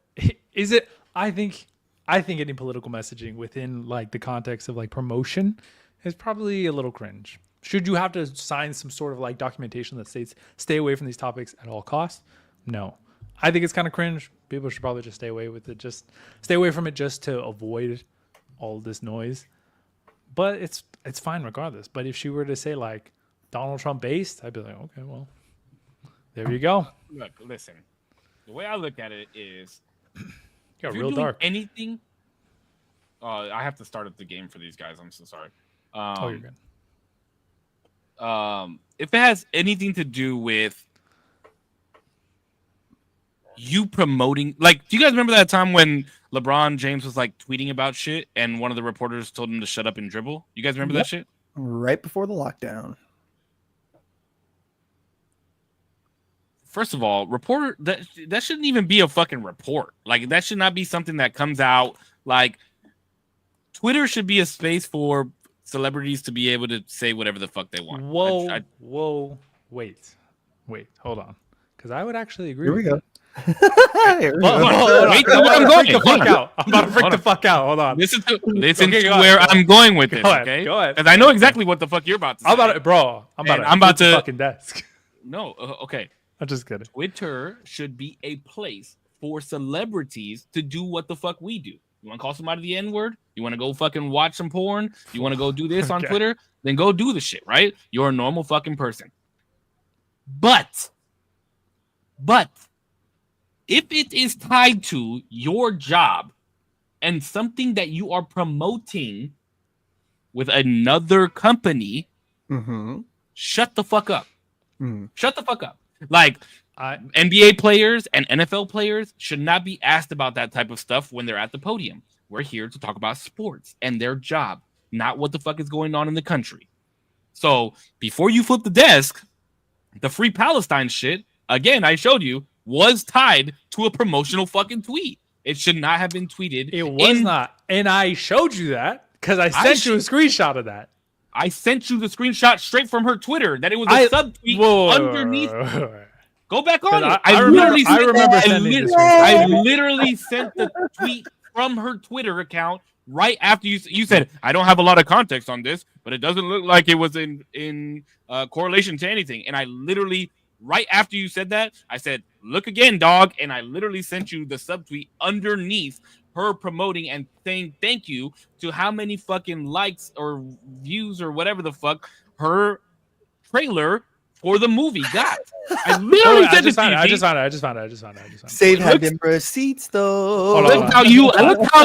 Is it? I think any political messaging within like the context of like promotion is probably a little cringe. Should you have to sign some sort of like documentation that states stay away from these topics at all costs? No. I think it's kind of cringe. People should probably just stay away with it. Just stay away from it just to avoid all this noise. But it's fine regardless. But if she were to say like Donald Trump based, I'd be like, okay, well, there you go. Look, listen. The way I look at it is, got real dark. Anything. I have to start up the game for these guys. I'm so sorry. You're good. If it has anything to do with you promoting, like, do you guys remember that time when LeBron James was like tweeting about shit and one of the reporters told him to shut up and dribble? You guys remember that shit? Right before the lockdown. First of all, reporter, that shouldn't even be a fucking report. Like, that should not be something that comes out. Like, Twitter should be a space for celebrities to be able to say whatever the fuck they want. Whoa, wait, hold on, because I would actually agree. Here we go. Wait, I'm going. I'm about to freak the fuck out. Hold on. Listen to where I'm going with this. Okay, go ahead. Because I know exactly what the fuck you're about to say. I'm about to fucking desk. No, okay. I'm just kidding. Twitter should be a place for celebrities to do what the fuck we do. You want to call somebody the N-word? You want to go fucking watch some porn? You want to go do this on Twitter? Then go do the shit, right? You're a normal fucking person. But if it is tied to your job and something that you are promoting with another company, Mm-hmm. shut the fuck up. Mm. Shut the fuck up. Like, NBA players and NFL players should not be asked about that type of stuff when they're at the podium. We're here to talk about sports and their job, not what the fuck is going on in the country. So before you flip the desk, the Free Palestine shit, again, I showed you, was tied to a promotional fucking tweet. It should not have been tweeted. It was not. And I showed you that because I sent you a screenshot of that. I sent you the screenshot straight from her Twitter that it was a subtweet underneath. Go back on it. I literally sent the tweet from her Twitter account right after you said, I don't have a lot of context on this, but it doesn't look like it was in correlation to anything. And I literally, right after you said that, I said, look again, dog. And I literally sent you the subtweet underneath her promoting and saying thank you to how many fucking likes or views or whatever the fuck her trailer for the movie got. I literally said this. I just found it. Save had them receipts though. Look how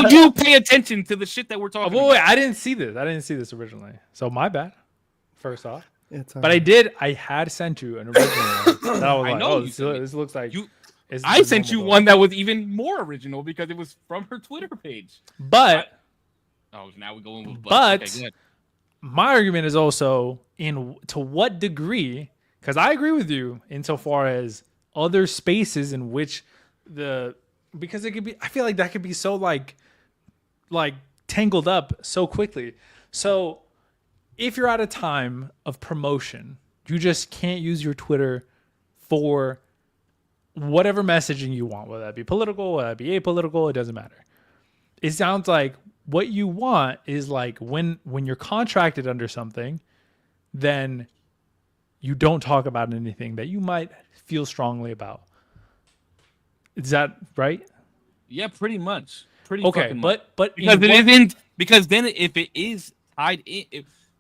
you pay attention to the shit that we're talking about. Wait, I didn't see this originally. So my bad. First off. But I had sent you an original one. That I was like, this looks like I sent you one that was even more original because it was from her Twitter page. But now we're going with okay, my argument is also to what degree, because I agree with you insofar as other spaces in which because it could be, I feel like that could be so like tangled up so quickly. So if you're at a time of promotion, you just can't use your Twitter for whatever messaging you want, whether that be political, whether that be apolitical, it doesn't matter. It sounds like what you want is like when you're contracted under something, then you don't talk about anything that you might feel strongly about. Is that right? Yeah, pretty much. Okay, but because it isn't, because then if it is tied in,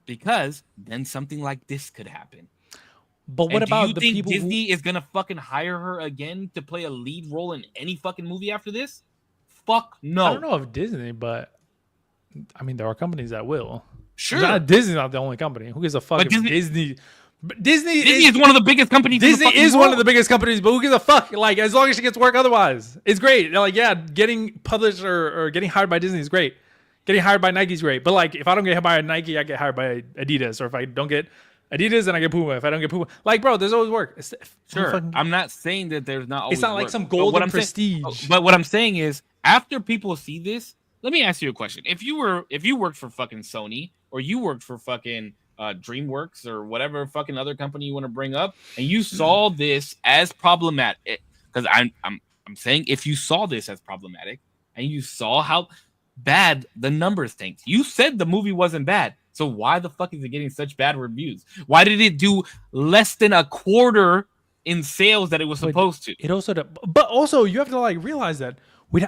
because then something like this could happen. But what about the people? Do you think Disney is gonna fucking hire her again to play a lead role in any fucking movie after this? Fuck no. I don't know if Disney, but I mean there are companies that will. Sure. Disney's not the only company. Who gives a fuck if Disney? Disney is one of the biggest companies. Disney is one of the biggest companies, but who gives a fuck? Like, as long as she gets work otherwise, it's great. Like, yeah, getting published or getting hired by Disney is great. Getting hired by Nike is great. But like, if I don't get hired by Nike, I get hired by Adidas. Or if I don't get Adidas, then I get Puma. If I don't get Puma, like, bro, there's always work. Sure, I'm not saying that there's not always it's not like work. some golden prestige. But what I'm saying is, after people see this, let me ask you a question. If you worked for fucking Sony or you worked for fucking DreamWorks or whatever fucking other company you want to bring up, and you saw this as problematic, because I'm saying if you saw this as problematic and you saw how bad the numbers tanked, you said the movie wasn't bad. So why the fuck is it getting such bad reviews? Why did it do less than a quarter in sales that it was supposed to? It also, but also you have to like realize that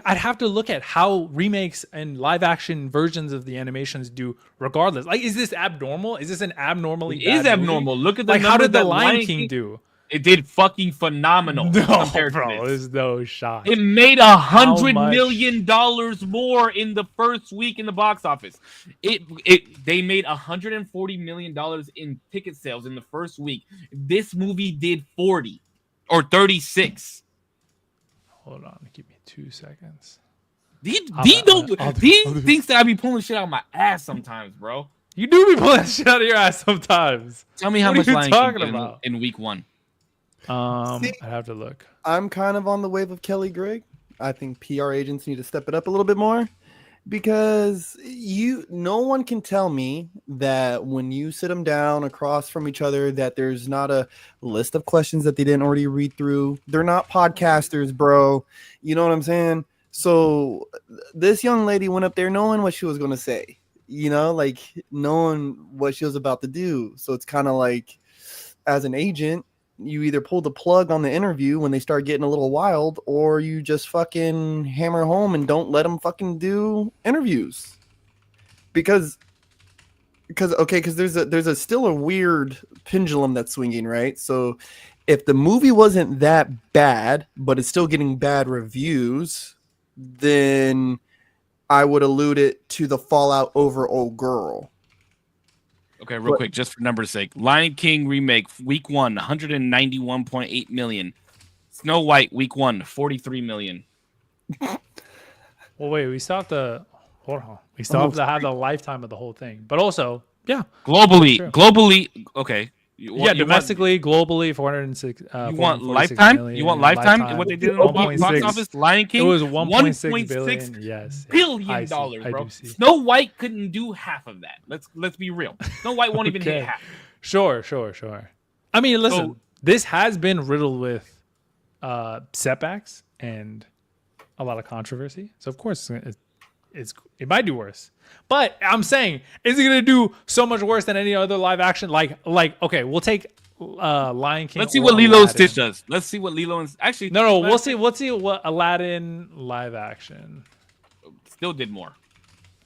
I'd have to look at how remakes and live action versions of the animations do regardless. Like, is this abnormal? Is this an abnormally bad movie? Abnormal. Look at the how did the Lion King do? It did fucking phenomenal. No, bro, there's no shot. It made $100 million more in the first week in the box office. They made $140 million in ticket sales in the first week. This movie did 40 or 36. Hold on, give me 2 seconds. These things that I be pulling shit out of my ass sometimes, bro. You do be pulling shit out of your ass sometimes. Tell me how much Lion King did in week one. I have to look. I'm kind of on the wave of Kelly Gregg. I think PR agents need to step it up a little bit more, because no one can tell me that when you sit them down across from each other that there's not a list of questions that they didn't already read through. They're not podcasters, bro. You know what I'm saying? So this young lady went up there knowing what she was going to say, like knowing what she was about to do. So it's kind of like, as an agent, you either pull the plug on the interview when they start getting a little wild, or you just fucking hammer home and don't let them fucking do interviews. Because there's still a weird pendulum that's swinging, right? So if the movie wasn't that bad, but it's still getting bad reviews, then I would allude it to the fallout over Old Girl. Okay, real quick, just for numbers' sake. Lion King remake week 1, 191.8 million. Snow White week 1, 43 million. Well, wait, we still have to hold on. We still have to have the lifetime of the whole thing, but also, yeah, Globally, okay. Domestically, globally, 406. You want lifetime? You want lifetime? What they did in the box office? Lion King. It was 1.6 billion. Yes, billion dollars, bro. Snow White couldn't do half of that. Let's be real. Snow White won't even hit half. Sure. I mean, listen, this has been riddled with setbacks and a lot of controversy. So of course, it might do worse. But I'm saying, is it going to do so much worse than any other live action? Like, okay, we'll take Lion King. Let's see what Lilo and Stitch does. Let's see what Lilo and actually. No, we'll see what Aladdin live action still did more.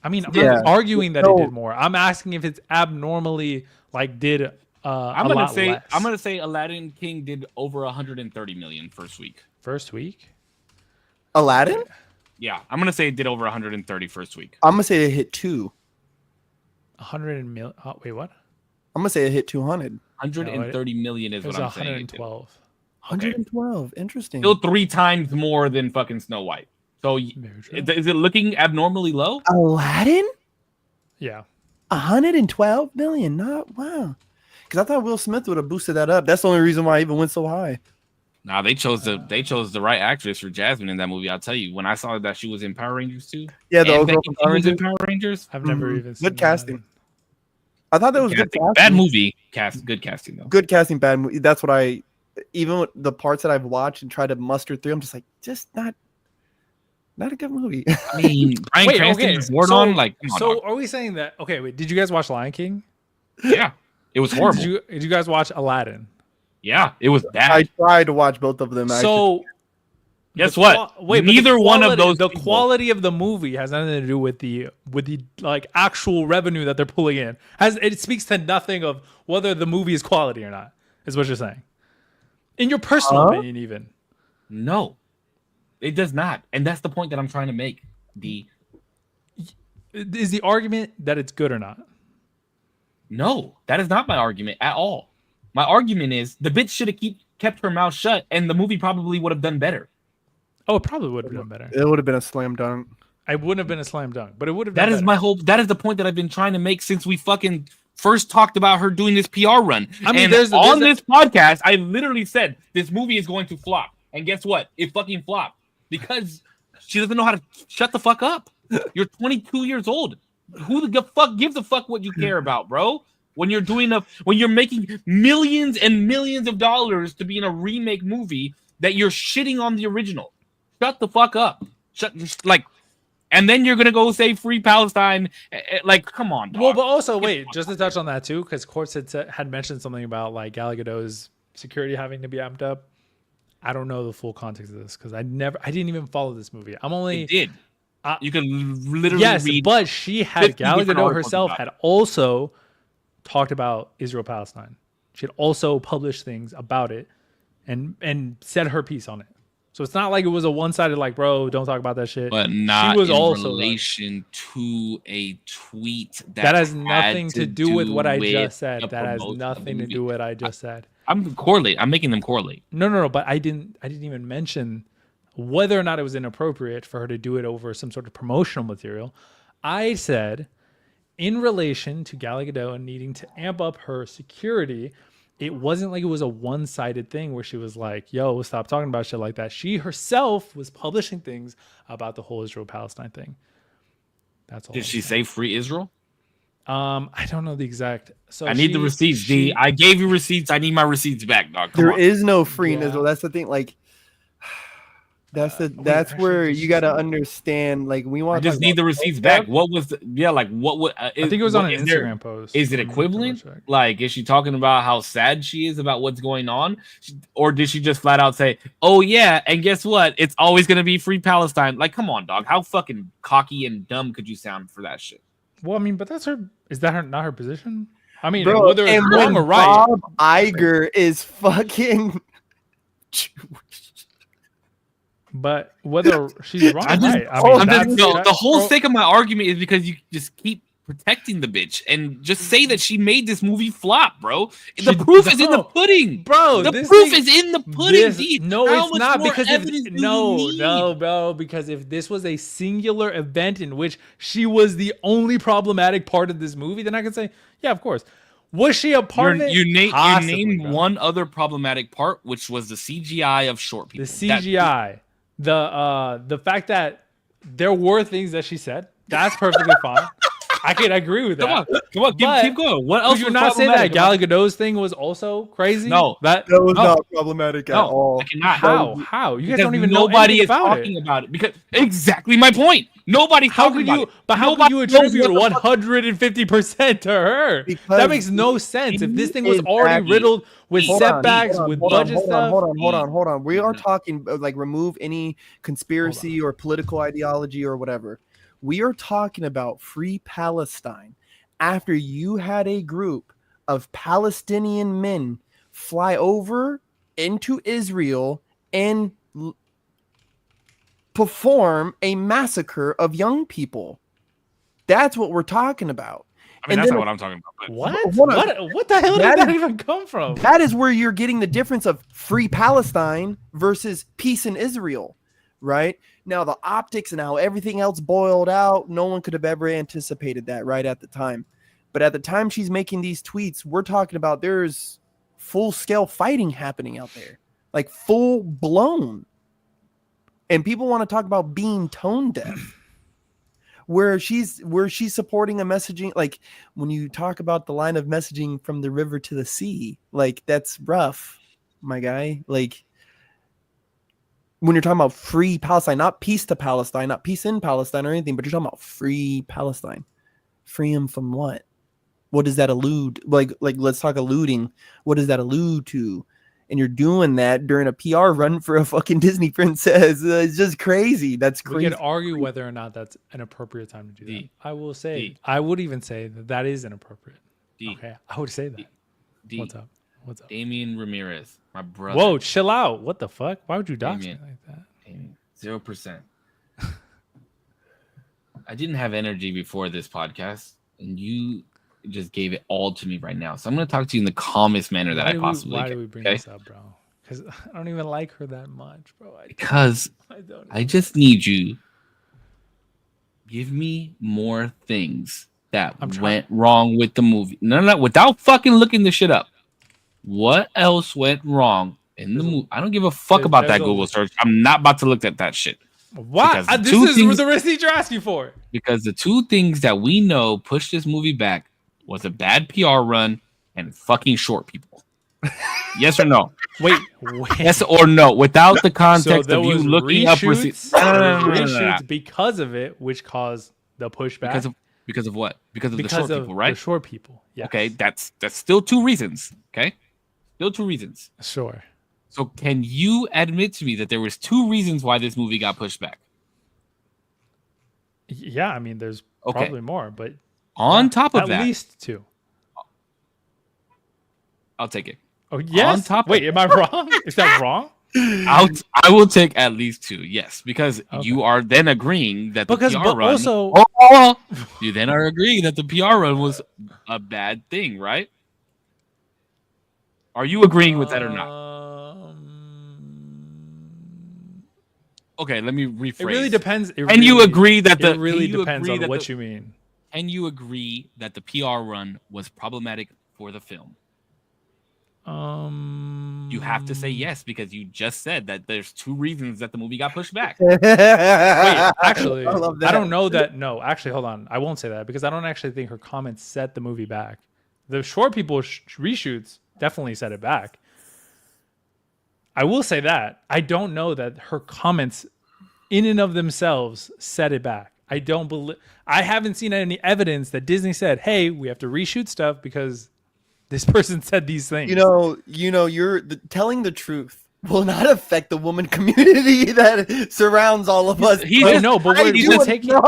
I mean, I'm not arguing that it did more. I'm asking if it's abnormally did. I'm gonna say Aladdin King did over 130 million first week. First week. Aladdin? Yeah, I'm gonna say it did over 130 first week. I'm gonna say it hit 100 million. Wait, what? I'm gonna say it hit 200. 130 million is what I'm saying. 112. 112. Interesting. Still 3 times more than fucking Snow White. So is it looking abnormally low? Aladdin? Yeah. 112 million. Not wow. Because I thought Will Smith would have boosted that up. That's the only reason why I even went so high. Nah, they chose the right actress for Jasmine in that movie. I'll tell you, when I saw that she was in Power Rangers too. Yeah, the old girl from Power Rangers. Power Rangers. I've never even seen good casting. I thought that was good casting. Bad movie. Good casting though. Good casting, bad movie. That's what even with the parts that I've watched and tried to muster through, I'm just like, just not a good movie. I mean, Bryan Cranston is come on, are we saying that? Okay, wait. Did you guys watch Lion King? Yeah, it was horrible. Did you guys watch Aladdin? Yeah, it was bad. I tried to watch both of them. So, guess what? Neither one of those. The quality of the movie has nothing to do with the actual revenue that they're pulling in. It speaks to nothing of whether the movie is quality or not. Is what you're saying, in your personal opinion, even. No, it does not, and that's the point that I'm trying to make. Is the argument that it's good or not? No, that is not my argument at all. My argument is the bitch should have kept her mouth shut, and the movie probably would have done better. Oh, it probably would have done better. It would have been a slam dunk. It wouldn't have been a slam dunk, but it would have. That is my whole. That is the point that I've been trying to make since we fucking first talked about her doing this PR run. I mean, this podcast, I literally said this movie is going to flop, and guess what? It fucking flopped because she doesn't know how to shut the fuck up. You're 22 years old. Who the fuck gives a fuck what you care about, bro? When you're making millions and millions of dollars to be in a remake movie that you're shitting on the original, shut the fuck up. And then you're gonna go say free Palestine. Come on, dog. Well, but also wait, just to touch on that too, because Korpsx had mentioned something about Gal Gadot's security having to be amped up. I don't know the full context of this because I didn't even follow this movie. It did. You can literally read. But Gal Gadot herself had also talked about Israel-Palestine. She had also published things about it and said her piece on it. So it's not like it was a one-sided bro, don't talk about that shit. But not in relation to a tweet that has nothing to do with what I just said. That has nothing to do with what I just said. I'm making them correlate. No, but I didn't even mention whether or not it was inappropriate for her to do it over some sort of promotional material. I said, in relation to Gal Gadot and needing to amp up her security, it wasn't like it was a one-sided thing where she was like, yo, stop talking about shit like that. She herself was publishing things about the whole Israel-Palestine thing. That's all. Did she say free Israel? I don't know the exact. So I need the receipts. I gave you receipts. I need my receipts back, dog. There is no free in Israel. That's the thing. That's where you got to understand. We want. I just need the receipts back. What was what would? I think it was on an Instagram post. Is it equivalent? Is she talking about how sad she is about what's going on, or did she just flat out say, "Oh yeah, and guess what? It's always gonna be free Palestine." Come on, dog. How fucking cocky and dumb could you sound for that shit? Well, I mean, but that's her. Is that not her position? I mean, bro, whether it's wrong or right. Bob Iger is fucking Jewish. But whether she's wrong or right, the whole sake of my argument is because you just keep protecting the bitch and just say that she made this movie flop, bro. The proof is in the pudding, bro. The proof is in the pudding. No, How it's not, much more because evidence do you need? bro. Because if this was a singular event in which she was the only problematic part of this movie, then I could say, yeah, of course. Was she a part of it? You named one other problematic part, which was the CGI of short people. The CGI, the fact that there were things that she said, that's perfectly fine. I can agree with that. Come on, keep going. What else? Could you not say that Gal Gadot's thing was also crazy? No, that was not problematic at all. I cannot. How? You guys don't even know nobody anything is talking about it because exactly my point. Nobody's talking about it. But how could you attribute 150% to her? Because that makes no sense. If this thing was already riddled with setbacks, with budget stuff. Hold on. We are talking like remove any conspiracy or political ideology or whatever. We are talking about free Palestine after you had a group of Palestinian men fly over into Israel and perform a massacre of young people. That's what we're talking about. I mean, that's not what I'm talking about. What? What the hell did that even come from? That is where you're getting the difference of free Palestine versus peace in Israel, right? Now, the optics and how everything else boiled out, no one could have ever anticipated that right at the time. But at the time she's making these tweets, we're talking about there's full-scale fighting happening out there, like full-blown. And people want to talk about being tone deaf. Where she's supporting a messaging, like when you talk about the line of messaging from the river to the sea, like that's rough, my guy. Like when you're talking about free Palestine, not peace to Palestine, not peace in Palestine or anything, but you're talking about free Palestine. Free them from what? What does that allude? Like let's talk alluding. What does that allude to? And you're doing that during a PR run for a fucking Disney princess. It's just crazy. That's crazy. We could argue whether or not that's an appropriate time to do that. I will say, I would even say that is inappropriate. Okay, I would say that. What's up? Damian Ramirez, my brother. Whoa, chill out. What the fuck? Why would you dox me like that? 0%. I didn't have energy before this podcast, and you just gave it all to me right now. So I'm going to talk to you in the calmest manner that I possibly can. Why do we bring this up, bro? Because I don't even like her that much, bro. I just need you. Give me more things that went wrong with the movie. No, without fucking looking this shit up. What else went wrong in the movie? I don't give a fuck about that Google search. I'm not about to look at that shit. What? This is the receipt you're asking for. Because the two things that we know pushed this movie back was a bad PR run and fucking short people. Yes or no? Wait. Yes or no? Without the context of you looking up reshoots because of it, which caused the pushback. Because of what? Because of the short people, right? The short people. Yes. Okay, that's still two reasons. Okay, still two reasons. Sure. So can you admit to me that there was two reasons why this movie got pushed back? Yeah, I mean, there's probably more, but on top of that, at least two. I'll take it. Oh yes. Wait, am I wrong? Is that wrong? I will take at least two. Yes, because you are then agreeing that the PR run. You then are agreeing that the PR run was a bad thing, right? Are you agreeing with that or not? Okay, let me rephrase. It really depends. You agree that it really depends on what you mean? Can you agree that the PR run was problematic for the film? You have to say yes because you just said that there's two reasons that the movie got pushed back. Wait, actually, I don't know that. No, actually, hold on. I won't say that because I don't actually think her comments set the movie back. The short people reshoots definitely set it back. I will say that. I don't know that her comments in and of themselves set it back. I haven't seen any evidence that Disney said, hey, we have to reshoot stuff because this person said these things. You're telling the truth will not affect the woman community that surrounds all of us. He's I know, but I we're do taking. enough.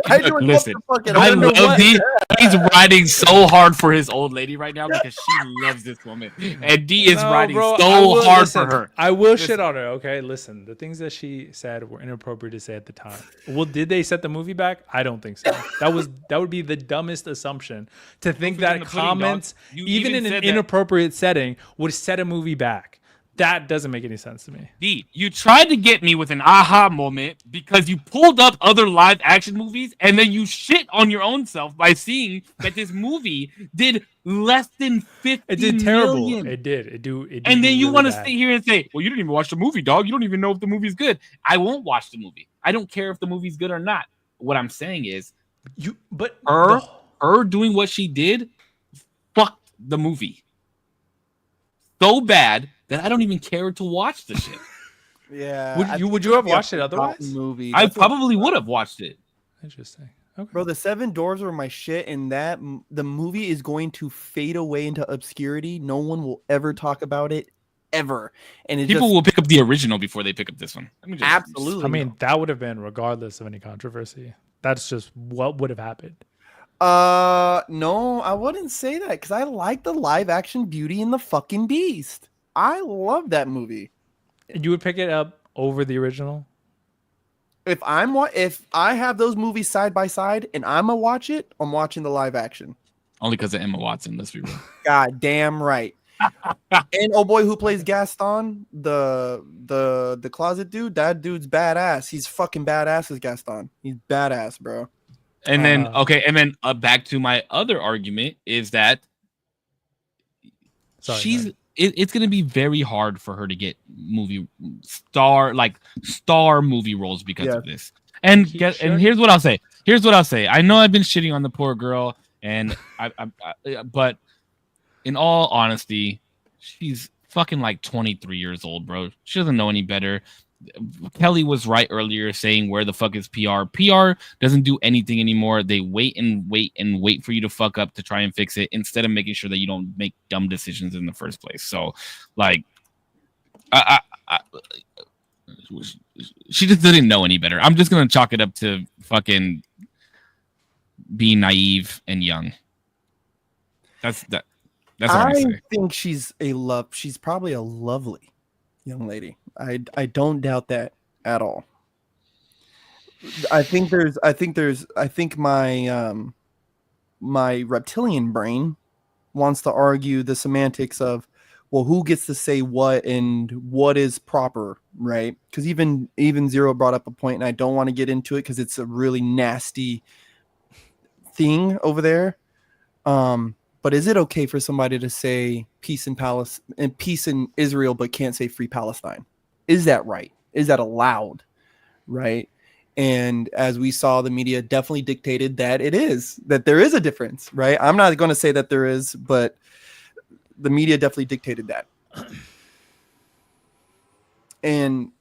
I do enough listen, to fucking I under love what- D. He's riding so hard for his old lady right now because she loves this woman, and D is riding I so will- hard listen, for her. I will Listen. shit on her. Okay, listen. The things that she said were inappropriate to say at the time. Well, did they set the movie back? I don't think so. That would be the dumbest assumption to think Proof is in that the pudding, comments, dog. You even even in an said that. inappropriate setting, would set a movie back. That doesn't make any sense to me. D, you tried to get me with an aha moment because you pulled up other live action movies and then you shit on your own self by seeing that this movie did less than 50 It did terrible. million. It did. It did And then you really want to bad. sit here and say, well, you didn't even watch the movie, dog. You don't even know if the movie's good. I won't watch the movie. I don't care if the movie's good or not. What I'm saying is her doing what she did fucked the movie so bad that I don't even care to watch the shit. Yeah. Would you have watched it otherwise? Movie. I That's probably would have watched it. Interesting. Okay. Bro, the Seven Dwarfs were my shit, and the movie is going to fade away into obscurity. No one will ever talk about it, ever. And People will pick up the original before they pick up this one. absolutely. I mean, that would have been regardless of any controversy. That's just what would have happened. No, I wouldn't say that because I like the live action Beauty and the fucking Beast. I love that movie. You would pick it up over the original? If I have those movies side by side and I'm gonna watch it, I'm watching the live action. Only because of Emma Watson, let's be real. God damn right. And oh boy, who plays Gaston, the closet dude? That dude's badass. He's fucking badass as Gaston. He's badass, bro. And then back to my other argument is that it's going to be very hard for her to get star movie roles because of this. And here's what I'll say. I know I've been shitting on the poor girl, and but in all honesty, she's fucking like 23 years old, bro. She doesn't know any better. Kelly was right earlier saying, where the fuck is PR? PR doesn't do anything anymore. They wait for you to fuck up to try and fix it instead of making sure that you don't make dumb decisions in the first place. So, like, she just didn't know any better. I'm just going to chalk it up to fucking being naive and young. That's what I think she's probably a lovely young lady. I don't doubt that at all. I think my reptilian brain wants to argue the semantics of, well, who gets to say what and what is proper, right? Because even Zero brought up a point, and I don't want to get into it because it's a really nasty thing over there. But is it okay for somebody to say peace in Israel, but can't say free Palestine? Is that right? Is that allowed? Right? And as we saw, the media definitely dictated that there is a difference, right? I'm not going to say that there is, but the media definitely dictated that. And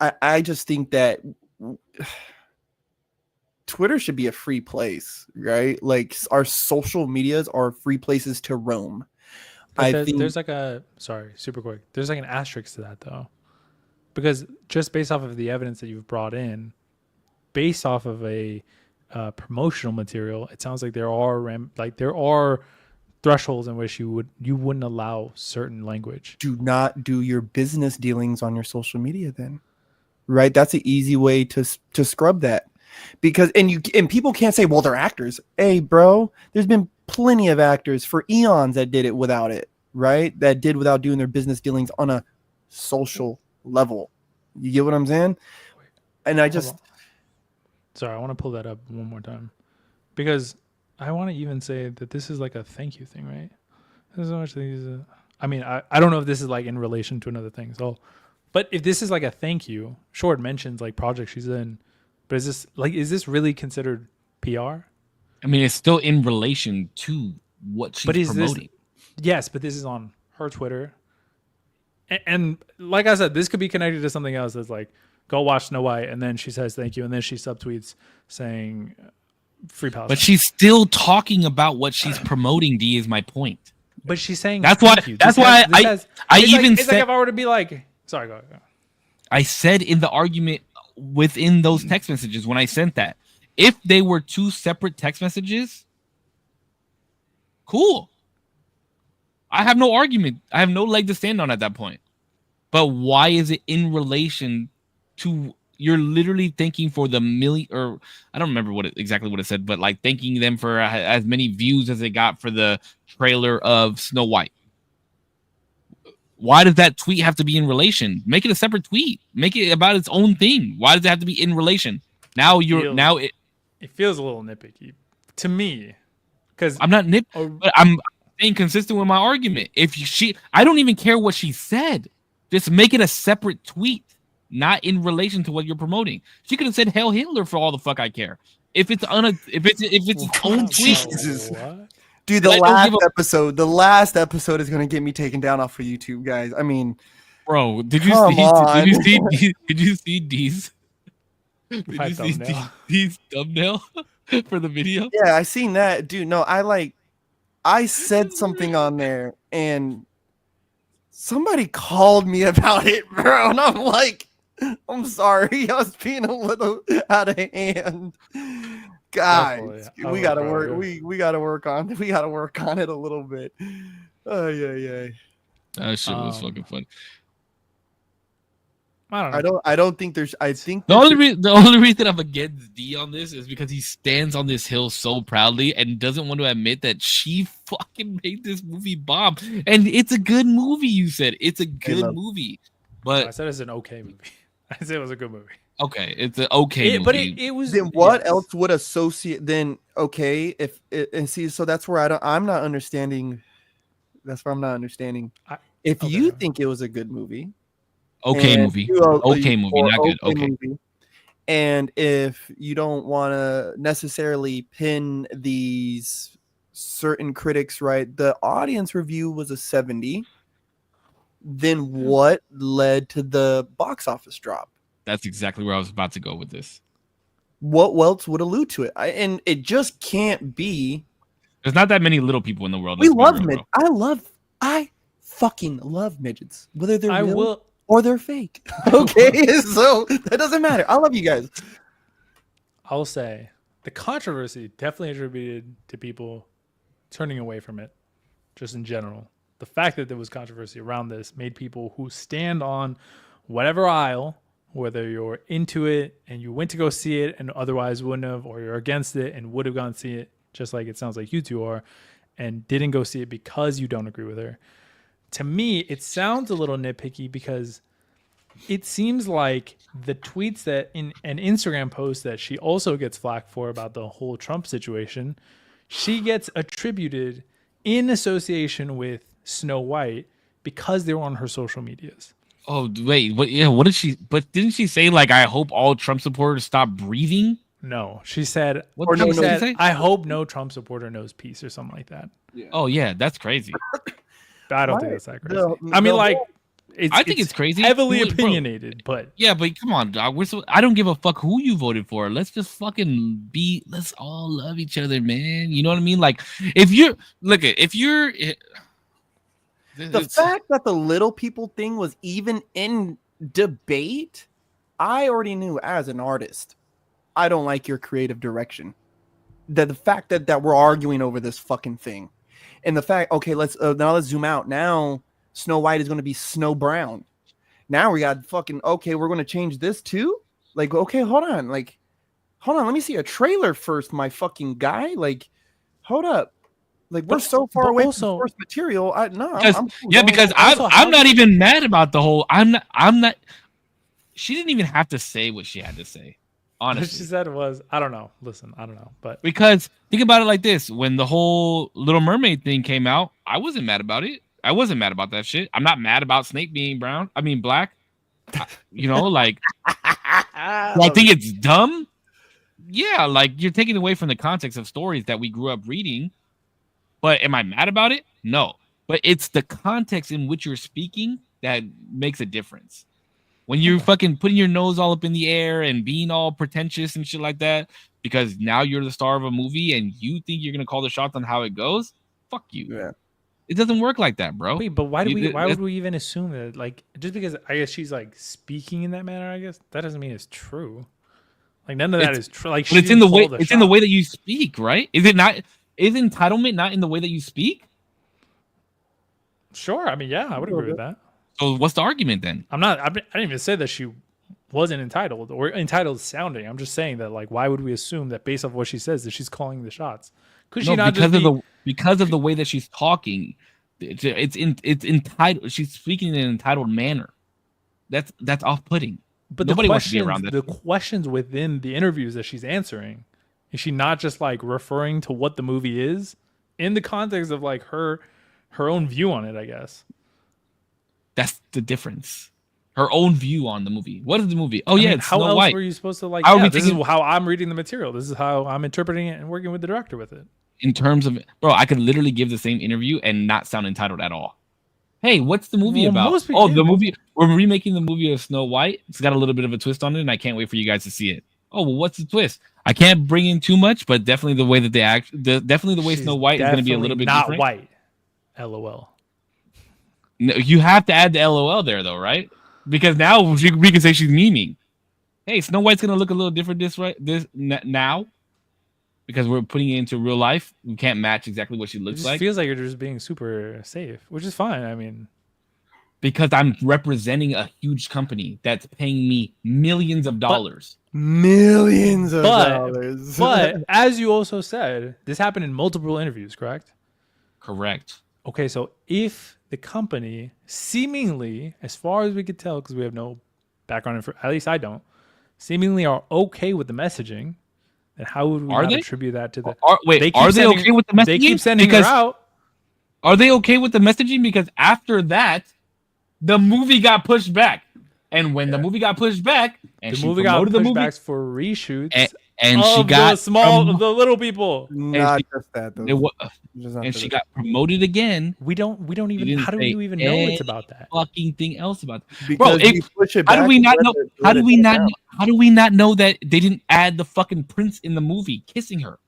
I just think that Twitter should be a free place, right? Like, our social medias are free places to roam. There's super quick. There's like an asterisk to that though, because just based off of the evidence that you've brought in, based off of a promotional material, it sounds like there are thresholds in which you wouldn't allow certain language. Do not do your business dealings on your social media then, right? That's an easy way to scrub that. Because and people can't say, well, they're actors. Hey, bro, there's been plenty of actors for eons that did it without it, right? That did without doing their business dealings on a social level. You get what I'm saying? And I want to pull that up one more time, because I want to even say that this is like a thank you thing, right? There's so much things. I mean, I don't know if this is like in relation to another thing. So, but if this is like a thank you, sure, it mentions like projects she's in. But is this really considered PR? I mean, it's still in relation to what she's promoting. Yes, but this is on her Twitter. And like I said, this could be connected to something else that's like, go watch Snow White, and then she says thank you, and then she subtweets saying free Palestine. But she's still talking about what she's promoting, D, is my point. But she's saying that's why. That's why I even it's said. like if I were to be like, sorry, go. I said in the argument within those text messages when I sent that, if they were two separate text messages, cool. I have no argument. I have no leg to stand on at that point. But why is it in relation to? You're literally thanking for the million, or I don't remember exactly what it said, but like thanking them for as many views as they got for the trailer of Snow White. Why does that tweet have to be in relation? Make it a separate tweet. Make it about its own thing. Why does it have to be in relation? It feels a little nitpicky to me because I'm not but I'm being consistent with my argument. I don't even care what she said. Just make it a separate tweet. Not in relation to what you're promoting. She could have said "Hell Hitler" for all the fuck I care. If it's its own tweet, Jesus. Dude, the last episode is gonna get me taken down off of YouTube, guys. I mean, bro, did you see D's thumbnail for the video? Yeah, I seen that, dude. No, I said something on there and somebody called me about it, bro, and I'm like, I'm sorry, I was being a little out of hand. Guys, we gotta work. We gotta work on it a little bit. Oh yeah. That shit was fucking funny. I don't know. I don't think there's. I think the only reason I'm against D on this is because he stands on this hill so proudly and doesn't want to admit that she fucking made this movie bomb. And it's a good movie. You said it's a good movie, but I said it's an okay movie. I said it was a good movie. Okay, it's an okay movie. But it was. Then what else would associate? Then okay, and see, so that's where I'm not understanding. That's where I'm not understanding. If you think it was a good movie. Okay movie, not good. Okay. Movie, and if you don't want to necessarily pin these certain critics, right? The audience review was a 70. Then what led to the box office drop? That's exactly where I was about to go with this. What else would allude to it? And it just can't be. There's not that many little people in the world. We love midgets. I fucking love midgets, whether they're real or they're fake. Okay, so that doesn't matter. I love you guys. I'll say the controversy definitely attributed to people turning away from it, just in general. The fact that there was controversy around this made people who stand on whatever aisle, whether you're into it and you went to go see it and otherwise wouldn't have, or you're against it and would have gone see it, just like it sounds like you two are, and didn't go see it because you don't agree with her. To me, it sounds a little nitpicky because it seems like the tweets that in an Instagram post that she also gets flack for about the whole Trump situation, she gets attributed in association with Snow White because they were on her social medias. Oh, wait. What did she? But didn't she say, like, I hope all Trump supporters stop breathing? No, she said, I hope no Trump supporter knows peace or something like that. Yeah. Oh, yeah. That's crazy. I don't think that's that crazy. I think it's crazy. Heavily opinionated, but yeah, but come on, dog. I don't give a fuck who you voted for. Let's just fucking let's all love each other, man. You know what I mean? Like, the fact that the little people thing was even in debate, I already knew as an artist, I don't like your creative direction. The fact that we're arguing over this fucking thing, and the fact, okay, let's zoom out now. Snow White is going to be Snow Brown. Now we got fucking, okay, we're going to change this too? Like, okay, hold on. Let me see a trailer first, my fucking guy. Like, hold up. Like, we're so far away from source material. Because I'm not even mad about the whole, I'm not, she didn't even have to say what she had to say. Honestly. What she said was, I don't know. Listen, I don't know. But because think about it like this. When the whole Little Mermaid thing came out, I wasn't mad about it. I wasn't mad about that shit. I'm not mad about Snake being black. You know, like, I think it's dumb. Yeah, like, you're taking away from the context of stories that we grew up reading. But am I mad about it? No. But it's the context in which you're speaking that makes a difference. When you're fucking putting your nose all up in the air and being all pretentious and shit like that, because now you're the star of a movie and you think you're going to call the shots on how it goes, fuck you. Yeah. It doesn't work like that, bro. Wait, but why would we even assume that? Like, just because I guess she's like speaking in that manner, I guess that doesn't mean it's true. Like, none of that is true. Like, but it's in the way. It's in the way that you speak, right? Is it not? Is entitlement not in the way that you speak? Sure. I mean, yeah, I would agree with that. So what's the argument then? I didn't even say that she wasn't entitled or entitled sounding. I'm just saying that, like, why would we assume that based off what she says that she's calling the shots? Could she not because of the way that she's talking? It's entitled. She's speaking in an entitled manner. That's off-putting. But nobody wants to be around that. The questions within the interviews that she's answering, is she not just like referring to what the movie is in the context of like her own view on it? I guess that's the difference. Her own view on the movie. What is the movie? Oh, yeah, it's how Snow else White. were you supposed to like? Yeah, this is how I'm reading the material. This is how I'm interpreting it and working with the director with it. In terms of, bro, I could literally give the same interview and not sound entitled at all. Hey, what's the movie about? Oh, the movie. We're remaking the movie of Snow White. It's got a little bit of a twist on it, and I can't wait for you guys to see it. Oh, well, what's the twist? I can't bring in too much, but definitely the way that they act, definitely the way Snow White is going to be a little bit not different. White. LOL. No, you have to add the LOL there, though, right? Because now we can say she's memeing. Hey, Snow White's going to look a little different now. Because we're putting it into real life, we can't match exactly what she looks like. It feels like you're just being super safe, which is fine. I mean, because I'm representing a huge company that's paying me millions of dollars. But as you also said, this happened in multiple interviews, correct? Correct. Okay, so if the company seemingly, as far as we could tell, because we have no background info, at least I don't, seemingly are okay with the messaging. And how would we not attribute that to the? Are they okay with the messaging? They keep sending her out. Are they okay with the messaging? Because after that, the movie got pushed back, and when the movie got pushed back, and the movie got pushed back for reshoots, and she got the little people. Not just that though. And she got promoted again. We don't even. How do we even know it's about that? Fucking thing else about that. Because how do we not know? How do we not? How do we not know that they didn't add the fucking prince in the movie kissing her?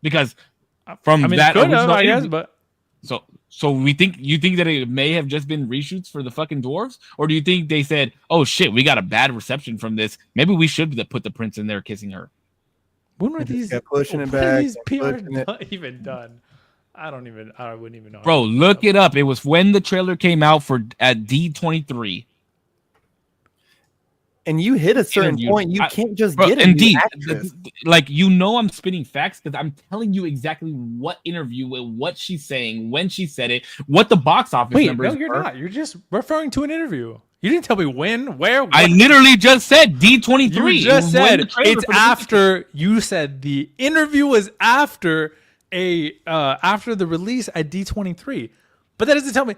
Because from that original, I guess, but so you think that it may have just been reshoots for the fucking dwarves, or do you think they said, "Oh shit, we got a bad reception from this. Maybe we should put the prince in there kissing her." When were these pushing it back? These PR even done? I wouldn't even know. Bro, look it up. It was when the trailer came out at D23. And you hit a certain point. You can't just get it. Indeed, like I'm spitting facts because I'm telling you exactly what interview, what she's saying, when she said it, what the box office numbers. No, you're not. You're just referring to an interview. You didn't tell me when, where. What. I literally just said D23. You just said it's after. You said the interview was after after the release at D23, but that doesn't tell me.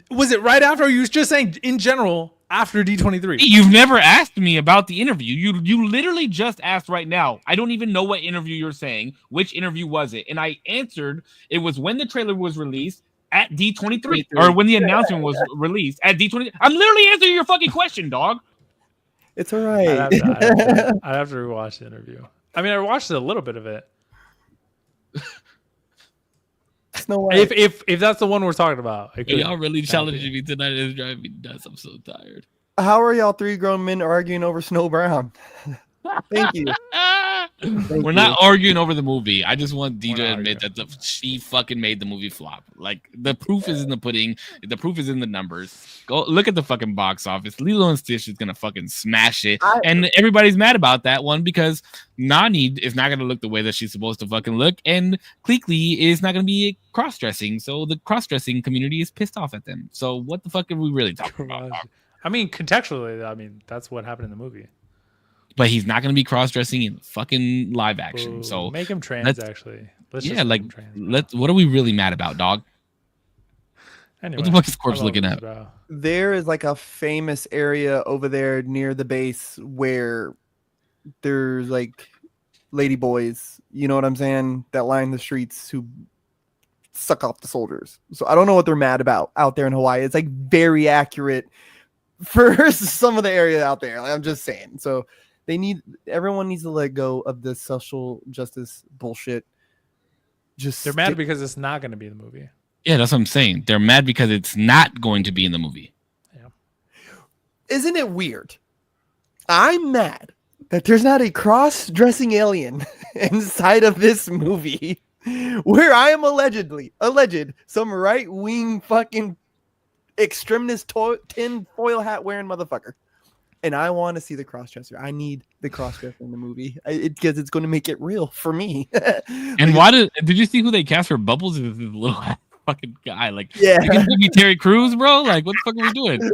Was it right after? Or you was just saying in general after D23? You've never asked me about the interview. You literally just asked right now. I don't even know what interview you're saying. Which interview was it? And I answered it was when the trailer was released at D23 or when the announcement was released at D23. I'm literally answering your fucking question, dog. It's all right. I'd have to rewatch the interview. I mean, I watched a little bit of it. Snow White. If that's the one we're talking about. Y'all really challenging me tonight. It's driving me nuts. I'm so tired. How are y'all three grown men arguing over Snow Brown? Thank you. We're not arguing over the movie. I just want DJ to admit that she fucking made the movie flop. Like, the proof is in the pudding. The proof is in the numbers. Go look at the fucking box office. Lilo and Stitch is gonna fucking smash it, and everybody's mad about that one because Nani is not gonna look the way that she's supposed to fucking look, and Cleekly is not gonna be cross-dressing. So the cross-dressing community is pissed off at them. So what the fuck are we really talking about? I mean, contextually, that's what happened in the movie. But he's not going to be cross-dressing in fucking live action. So make him trans. Actually, what are we really mad about, dog? Anyway, what the fuck is Korpsx looking at? There is like a famous area over there near the base where there's like lady boys. You know what I'm saying? That line the streets who suck off the soldiers. So I don't know what they're mad about out there in Hawaii. It's like very accurate for some of the area out there. Like, I'm just saying. So. Everyone needs to let go of the social justice bullshit. They're mad because it's not going to be in the movie. Yeah, that's what I'm saying. They're mad because it's not going to be in the movie. Yeah. Isn't it weird? I'm mad that there's not a cross-dressing alien inside of this movie where I am alleged some right-wing fucking extremist tin foil hat wearing motherfucker. And I want to see the cross-dresser. I need the cross-dresser in the movie because it's going to make it real for me. And why did you see who they cast for Bubbles? Is this little fucking guy? Like, Yeah. you can give me Terry Crews, bro. Like, what the fuck are we doing?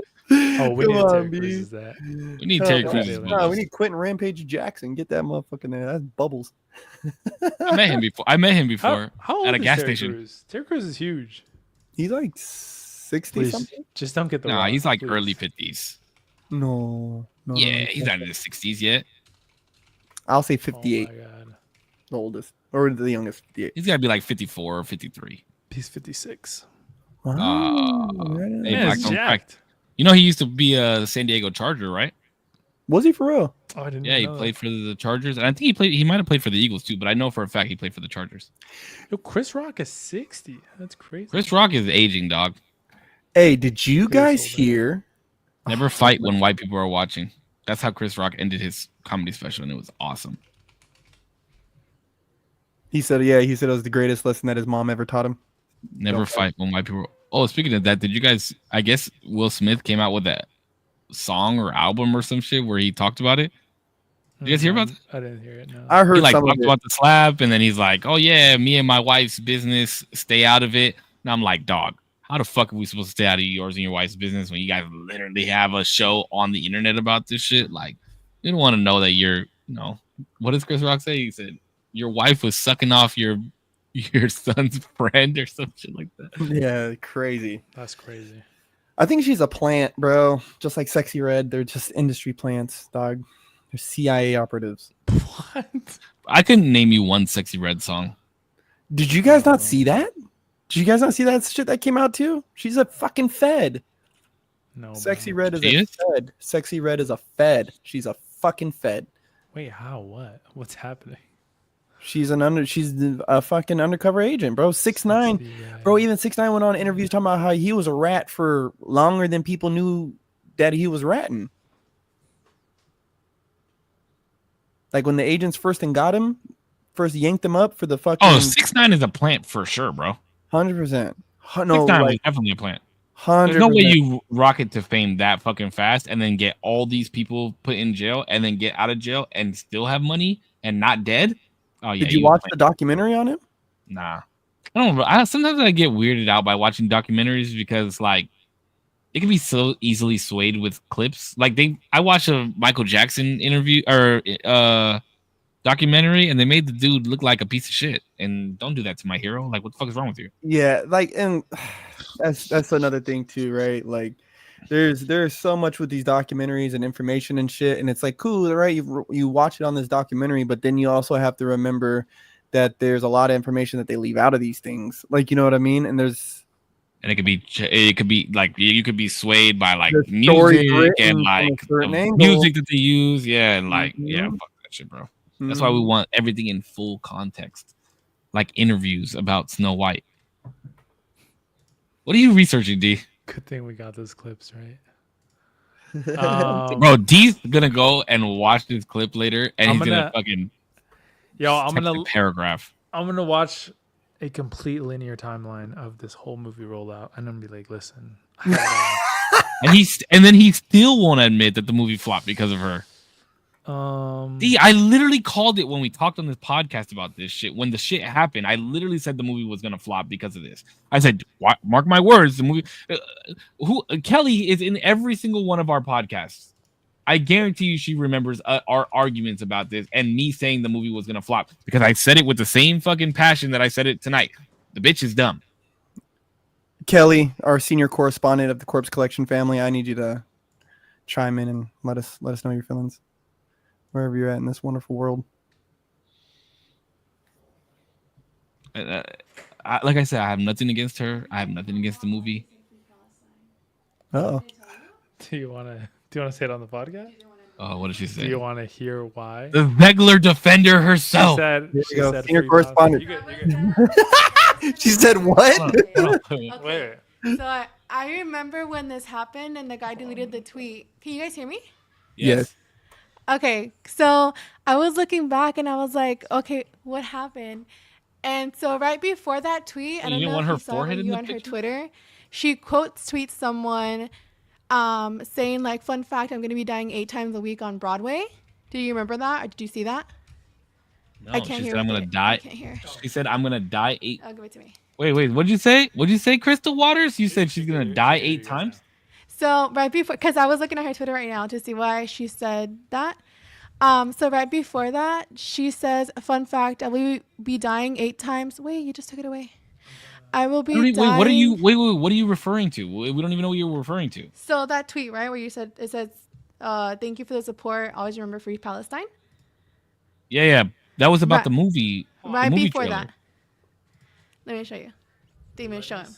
Oh, we need Terry Crews. Is that? We need Terry Crews. No, we need Quentin Rampage Jackson. Get that motherfucking there. That's Bubbles. I met him before How old at a is gas Terry station. Crews? Terry Crews is huge. He's like 60 Please, something. just don't get the. Nah, wrong, he's like please. early 50s. No. Yeah, he's not in his 60s yet. I'll say Oh 58. my god, The oldest or the youngest. 58. He's got to be like 54 or 53. he's 56. Wow. Hey, Man, Black he's Don't Crack. jacked. You know he used to be a San Diego Charger, right? Was he for real? Oh, I didn't. Yeah, he know played that. for the Chargers, and I think he might have played for the Eagles too. But I know for a fact he played for the Chargers. Yo, Chris Rock is 60. That's crazy. Chris Rock is aging, dog. Hey, did you Please guys hold that. hear? Never fight when white people are watching. That's how Chris Rock ended his comedy special, and it was awesome. He said it was the greatest lesson that his mom ever taught him. Never Don't fight when white people. Oh, speaking of that, did you guys? I guess Will Smith came out with that song or album or some shit where he talked about it. Did you guys hear about that? I didn't hear it. No. I heard He like some of talked it. about the slap, and then he's like, "Oh yeah, me and my wife's business, stay out of it." And I'm like, "Dog, how the fuck are we supposed to stay out of yours and your wife's business when you guys literally have a show on the internet about this shit? Like, you don't want to know that you're, what does Chris Rock say? He said your wife was sucking off your son's friend or some shit like that. Yeah, crazy. That's crazy. I think she's a plant, bro. Just like Sexy Red, they're just industry plants, dog. They're CIA operatives. What? I couldn't name you one Sexy Red song. Did you guys not see that? Did you guys not see that shit that came out too? She's a fucking Fed. No. Sexy bro. Red is She a is? Fed. Sexy Red is a Fed. She's a fucking Fed. Wait, how? What? What's happening? She's a fucking undercover agent, bro. 6ix9ine. Yeah. Bro, even 6ix9ine went on interviews talking about how he was a rat for longer than people knew that he was ratting. Like when the agents first yanked him up for the fucking Oh, 6ix9ine is a plant for sure, bro. 100%. No, 6ix9ine was like definitely a plant. 100%. There's no way you rocket to fame that fucking fast and then get all these people put in jail and then get out of jail and still have money and not dead. Oh yeah. Did you watch the documentary on him? Nah. I don't know. Sometimes I get weirded out by watching documentaries because like it can be so easily swayed with clips. Like I watched a Michael Jackson interview or documentary and they made the dude look like a piece of shit. And don't do that to my hero. Like what the fuck is wrong with you? Yeah, like, and that's another thing too, right? Like there's so much with these documentaries and information and shit, and it's like cool, right? You watch it on this documentary, but then you also have to remember that there's a lot of information that they leave out of these things. Like, you know what I mean? And it could be like you could be swayed by like the story music written and from like a certain the angle. music that they use, yeah, and like yeah, Mhm. fuck that shit, bro. That's why we want everything in full context, like interviews about Snow White. What are you researching, D? Good thing we got those clips, right? Bro, D's gonna go and watch this clip later, and I'm he's gonna gonna- fucking I'm text gonna a paragraph. watch a complete linear timeline of this whole movie rollout, and I'm gonna be like, listen, I And then he still won't admit that the movie flopped because of her. gotta, D, I literally called it when we talked on this podcast about this shit. When the shit happened, I literally said the movie was gonna flop because of this. I said, mark my words, the movie. Kelly is in every single one of our podcasts. I guarantee you, she remembers our arguments about this and me saying the movie was gonna flop because I said it with the same fucking passion that I said it tonight. The bitch is dumb. Kelly, our senior correspondent of the Corpse Collection family, I need you to chime in and let us know your feelings wherever you're at in this wonderful world. Like I said, I have nothing against her. I have nothing against the movie. Oh, do you wanna say it on the podcast? Oh, what did she Do say? you want to hear why? The regular defender She herself. said, There you go. said Senior free correspondent. Boston. You good. She said what? Wait. So I remember when this happened and the guy deleted the tweet. Can you guys hear me? Yes. Okay, so I was looking back and I was like, okay, what happened? And so right before that tweet, I You don't didn't know want if her you saw forehead when in you the on her picture? Twitter, she quotes tweets someone saying like, fun fact, I'm going to be dying 8 times a week on Broadway. Do you remember that? Or did you see that? No, I can't she hear said I'm with gonna it. die. I can't hear. She said I'm gonna die 8. Oh, give it to me. Wait, what'd you say? What'd you say, Crystal Waters? You said she's gonna die 8 times? So right before, because I was looking at her Twitter right now to see why she said that. So right before that, she says, fun fact, I will be dying 8 times. Wait, you just took it away. I will be dying. Wait, what are you referring to? We don't even know what you're referring to. So that tweet, right, where you said, it says, thank you for the support. Always remember Free Palestine. Yeah. That was about Right. the movie. Right the movie before trailer. that. Let me show you. Didn't even show him.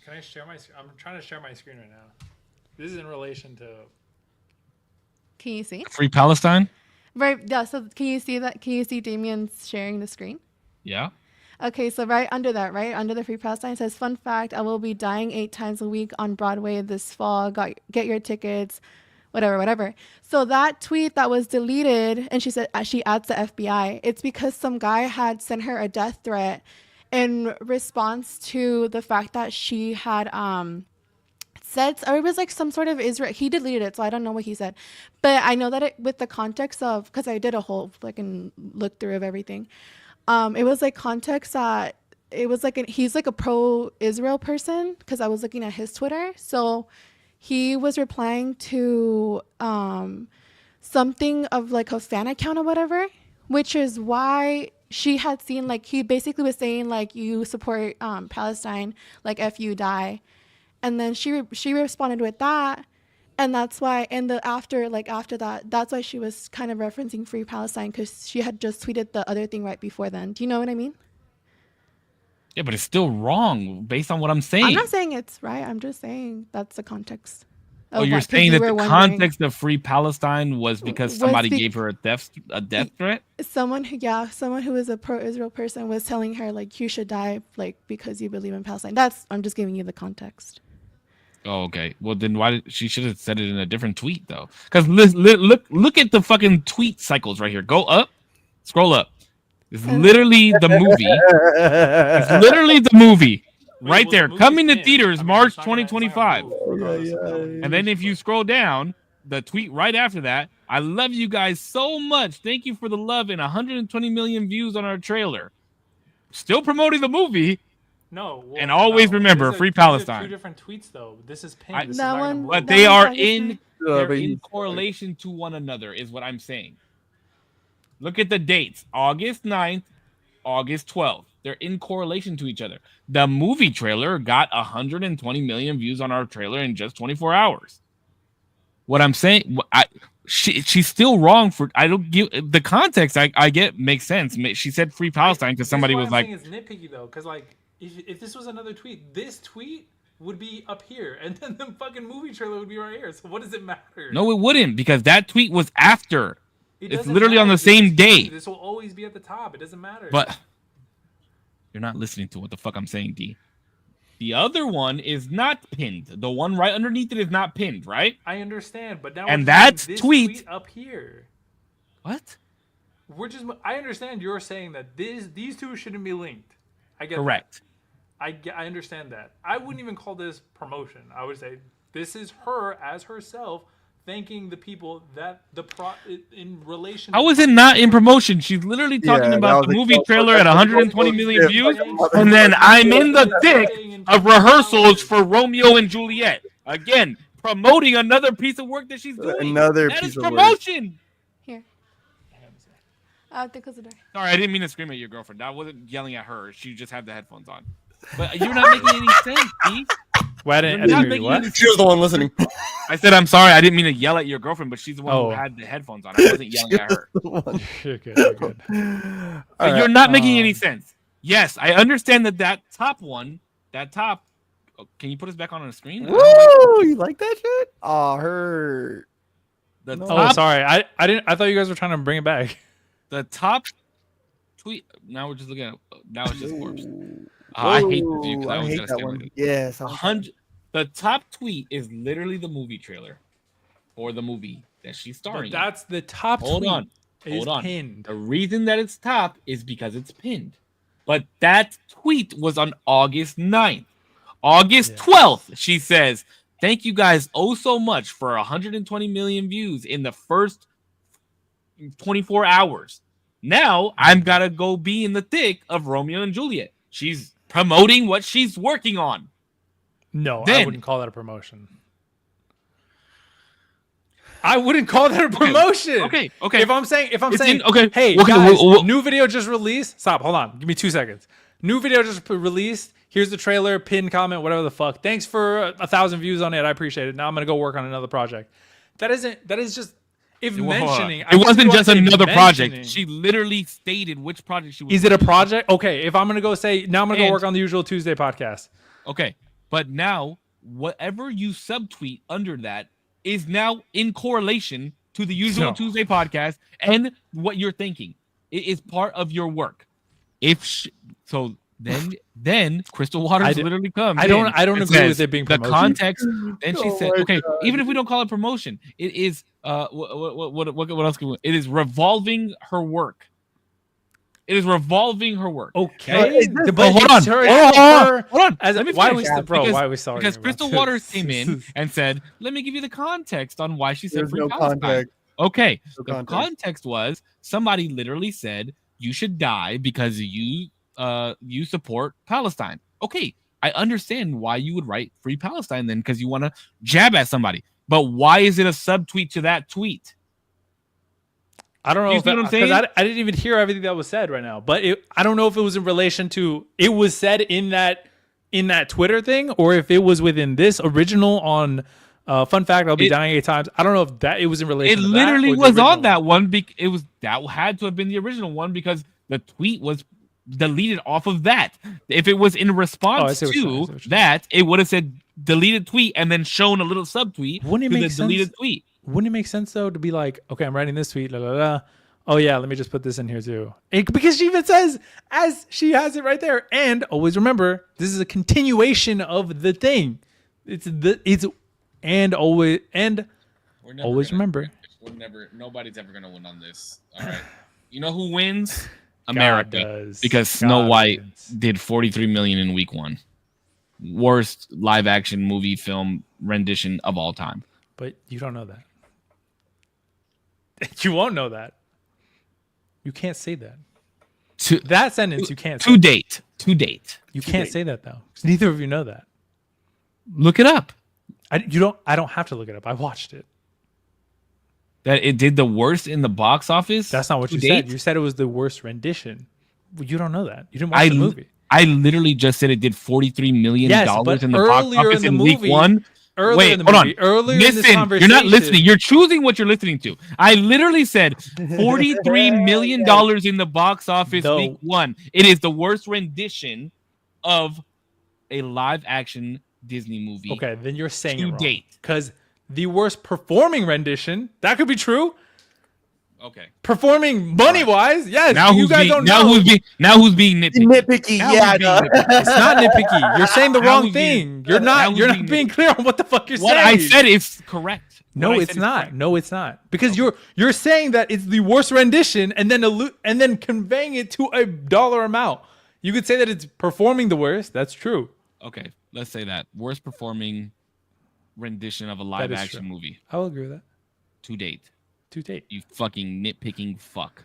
Can I share my screen? I'm trying to share my screen right now. This is in relation to... Can you see? Free Palestine? Right. Yeah. So can you see that? Can you see Damien's sharing the screen? Yeah. Okay. So right under that, right under the Free Palestine, it says, fun fact, I will be dying 8 times a week on Broadway this fall. Get your tickets, whatever. So that tweet that was deleted, and she said she adds the FBI. It's because some guy had sent her a death threat in response to the fact that she had said, or it was like some sort of Israel. He deleted it, so I don't know what he said, but I know that it, with the context of, because I did a whole fucking look through of everything. It was like context that it was like he's like a pro-Israel person, because I was looking at his Twitter. So he was replying to something of like a fan account or whatever, which is why she had seen, like, he basically was saying like, you support Palestine, like F you die. And then she responded with that, and that's why after that, that's why she was kind of referencing Free Palestine, because she had just tweeted the other thing right before then. Do you know what I mean? Yeah, but it's still wrong based on what I'm saying. I'm not saying it's right. I'm just saying that's the context. Oh, you're saying that the context of Free Palestine was because somebody gave her a death threat? Someone who is a pro-Israel person was telling her like, you should die, like, because you believe in Palestine. I'm just giving you the context. Oh, okay. Well, then why did she should have said it in a different tweet though? Because look at the fucking tweet cycles right here. Go up, scroll up. It's literally the movie. It's literally the movie right there, coming to theaters March 2025. And then if you scroll down, the tweet right after that, I love you guys so much. Thank you for the love and 120 million views on our trailer. Still promoting the movie. No, and always remember Free Palestine. Two different tweets though. This is pinned. This is but they are in correlation to one another, is what I'm saying. Look at the dates: August 9th, August 12th. They're in correlation to each other. The movie trailer got 120 million views on our trailer in just 24 hours. What I'm saying, she's still wrong for. I don't give the context. I get makes sense. She said Free Palestine because somebody was like, "It's nitpicky though," because like. If this was another tweet, this tweet would be up here, and then the fucking movie trailer would be right here. So what does it matter? No, it wouldn't, because that tweet was after. It's literally on the same day. This will always be at the top. It doesn't matter. But you're not listening to what the fuck I'm saying, D. The other one is not pinned. The one right underneath it is not pinned, right? I understand, but now and that's tweet up here. What? I understand you're saying that these two shouldn't be linked. I get correct. That. I understand that. I wouldn't even call this promotion. I would say this is her as herself thanking the people that in relation. How is it not in promotion? She's literally talking about the movie trailer at 120 million views, and then I'm in the thick of rehearsals for Romeo and Juliet. Again, promoting another piece of work that she's doing. That is promotion. Here. Close the door. Sorry, I didn't mean to scream at your girlfriend. I wasn't yelling at her. She just had the headphones on. But you're not making any sense, D. Well, I didn't hear you. What? She was the one listening. I said, I'm sorry. I didn't mean to yell at your girlfriend, but she's the one who had the headphones on. I wasn't yelling at her. You're good. You're good. But you're not making any sense. Yes, I understand that top one, oh, can you put us back on the screen? Woo! You like that shit? Oh, her. Oh, sorry. I didn't. I thought you guys were trying to bring it back. The top tweet. Now we're just looking at. Now it's just Corpse. Ooh. I hate this view because I I always hate gotta that stay one. like it. Yes. I like that one. 100. The top tweet is literally the movie trailer, or the movie that she's But starring. that's the top Hold tweet. on. Hold on. Pinned. The reason that it's top is because it's pinned. But that tweet was on August 9th. August 12th, she says, "Thank you guys oh so much for 120 million views in the first 24 hours. Now I'm gotta go be in the thick of Romeo and Juliet." She's promoting what she's working on. No, Then- I wouldn't call that a promotion. I wouldn't call that a promotion. Okay. If I'm saying, okay. hey, Okay, guys, well- new video just released. Stop. Hold on. Give me 2 seconds. New video just released. Here's the trailer, pin, comment, whatever the fuck. Thanks for 1,000 views on it. I appreciate it. Now I'm gonna go work on another project. That is just if mentioning. It wasn't just another project. She literally stated which project she was. Is it a project? Okay. If I'm gonna go say now, I'm gonna go work on the Usual Tuesday podcast. Okay, but now whatever you subtweet under that is now in correlation to the Usual Tuesday podcast and what you're thinking. It is part of your work. Then Crystal Waters literally comes. I don't agree with it being the promotion. context. Then she said, my okay, God. even if we don't call it promotion, it is what else can we? It is revolving her work. It is revolving her work. Okay, But hold on. Let me why finish. are we sorry? Because Crystal Waters came in and said, "Let me give you the context on why she said There's free no Palestine." context. Okay, No the context. context was somebody literally said you should die because you support Palestine. Okay, I understand why you would write free Palestine then, because you want to jab at somebody. But why is it a subtweet to that tweet? I don't know You see what I'm saying? because I didn't even hear everything that was said right now. But I don't know if it was in relation to it was said in that Twitter thing, or if it was within this original on fun fact. I'll be dying 8 times. I don't know if it was in relation. It to literally that or the was original on that one. That had to have been the original one because the tweet was deleted off of that. If it was in response see what you're saying, I see to what you're that, it would have said deleted tweet and then shown a little subtweet Wouldn't it to make the sense? deleted tweet. Wouldn't it make sense though to be like, okay, I'm writing this tweet, la la la. Oh yeah, let me just put this in here too. Because she even says, as she has it right there, and always remember, this is a continuation of the thing. Always remember. Nobody's ever gonna win on this. All right. You know who wins? America. does. Because God Snow White wins. did 43 million in week 1. Worst live action movie film rendition of all time. But you don't know that. You won't know that. You can't say that. That sentence you can't say. To date. You can't say that though. 'Cause neither of you know that. Look it up. I don't have to look it up. I watched it. That it did the worst in the box office. That's not what to you date? said. You said it was the worst rendition. Well, you don't know that. You didn't watch the movie. I literally just said it did $43 million but in the box earlier office in in the week movie- 1. Earlier Wait, in the hold movie. on. Earlier in this Listen, conversation. you're not listening. You're choosing what you're listening to. I literally said $43 million in the box office No. week 1. It is the worst rendition of a live action Disney movie. Okay, then you're saying To it wrong. date. Because the worst performing rendition, that could be true. Okay. Performing money-wise, yes. Now you who's guys being don't now know. who's being nitpicky? Nitpicky, Now yeah. who's being no. nitpicky? It's not nitpicky. You're saying the Now wrong who's being- thing. You're now not. who's You're being not being clear on what the fuck you're What saying. I said is correct. No, What I it's said is not. correct. No, it's not. Because you're saying that it's the worst rendition and then conveying it to a dollar amount. You could say that it's performing the worst. That's true. Okay, let's say that worst performing rendition of a live is action true. movie I will agree with that. to date. To date. You fucking nitpicking fuck.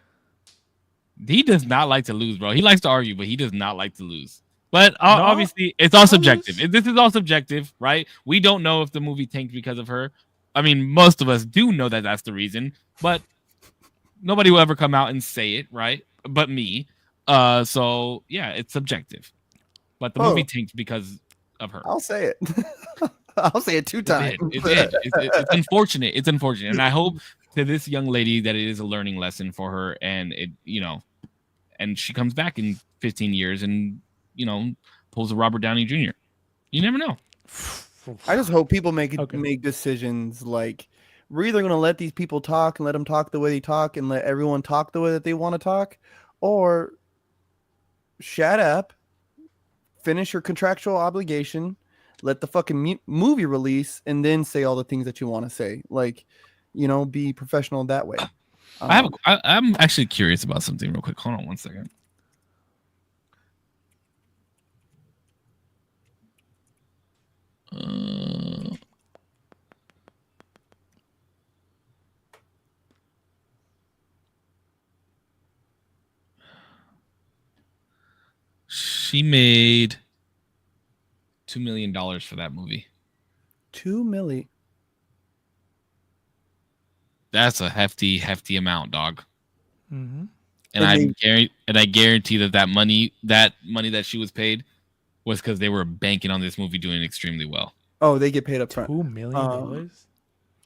He does not like to lose, bro. He likes to argue, but he does not like to lose. But obviously, it's all subjective. This is all subjective, right? We don't know if the movie tanked because of her. I mean, most of us do know that that's the reason, but nobody will ever come out and say it, right? But me. So yeah, it's subjective. But the movie tanked because of her. I'll say it. I'll say it 2 times. It's unfortunate. It's unfortunate, and I hope to this young lady that it is a learning lesson for her, and and she comes back in 15 years and pulls a Robert Downey Jr. You never know. I just hope people make Okay. make decisions like we're either going to let these people talk and let them talk the way they talk and let everyone talk the way that they want to talk, or shut up, finish your contractual obligation, let the fucking movie release, and then say all the things that you want to say. Like, be professional that way. I'm actually curious about something real quick. Hold on 1 second. She made $2 million for that movie. $2 million. That's a hefty amount, dog. Mm-hmm. And I guarantee that money that she was paid was because they were banking on this movie doing extremely well. Oh, they get paid up front. $2 million.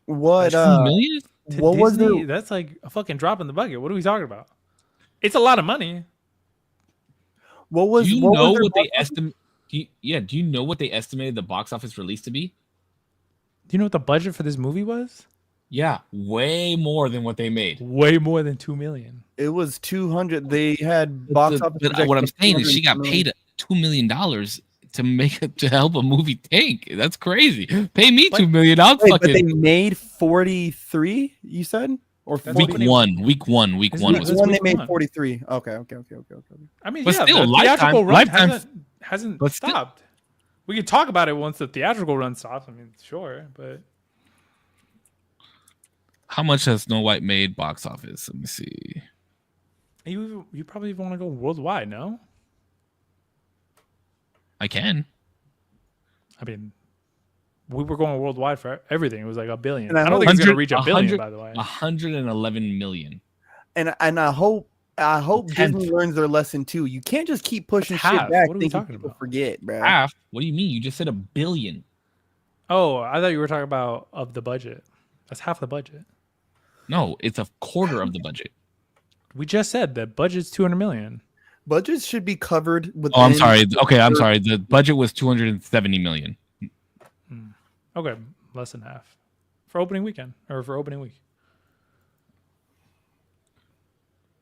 What? $2 million? What was the? That's like a fucking drop in the bucket. What are we talking about? It's a lot of money. What was? Do you what know was what they estimate? Do you know what they estimated the box office release to be? Do you know what the budget for this movie was? Yeah, way more than what they made. Way more than $2 million. It was 200. They had box office. But what I'm saying is, she got paid $2 million to help a movie tank. That's crazy. Pay me $2 million. But they made 43. You said, or week one. Week one was they made 43. Okay. I mean, but yeah, still, the theatrical run lifetime hasn't but stopped. We could talk about it once the theatrical run stops. I mean, sure, but how much has Snow White made box office? Let me see. You probably want to go worldwide, no? I can. I mean, we were going worldwide for everything. It was like $1 billion. And I don't think it's going to reach $1 billion, by the way. 111 million. And I hope Disney learns their lesson too. You can't just keep pushing shit back. What are we talking about? Forget, bro. Half? What do you mean? You just said $1 billion. Oh, I thought you were talking about of the budget. That's half the budget. No, it's a quarter of the budget. We just said the budget's $200 million. Budgets should be covered with. Oh, I'm sorry. Okay, I'm sorry. The budget was 270 million. Okay, less than half for opening weekend or for opening week.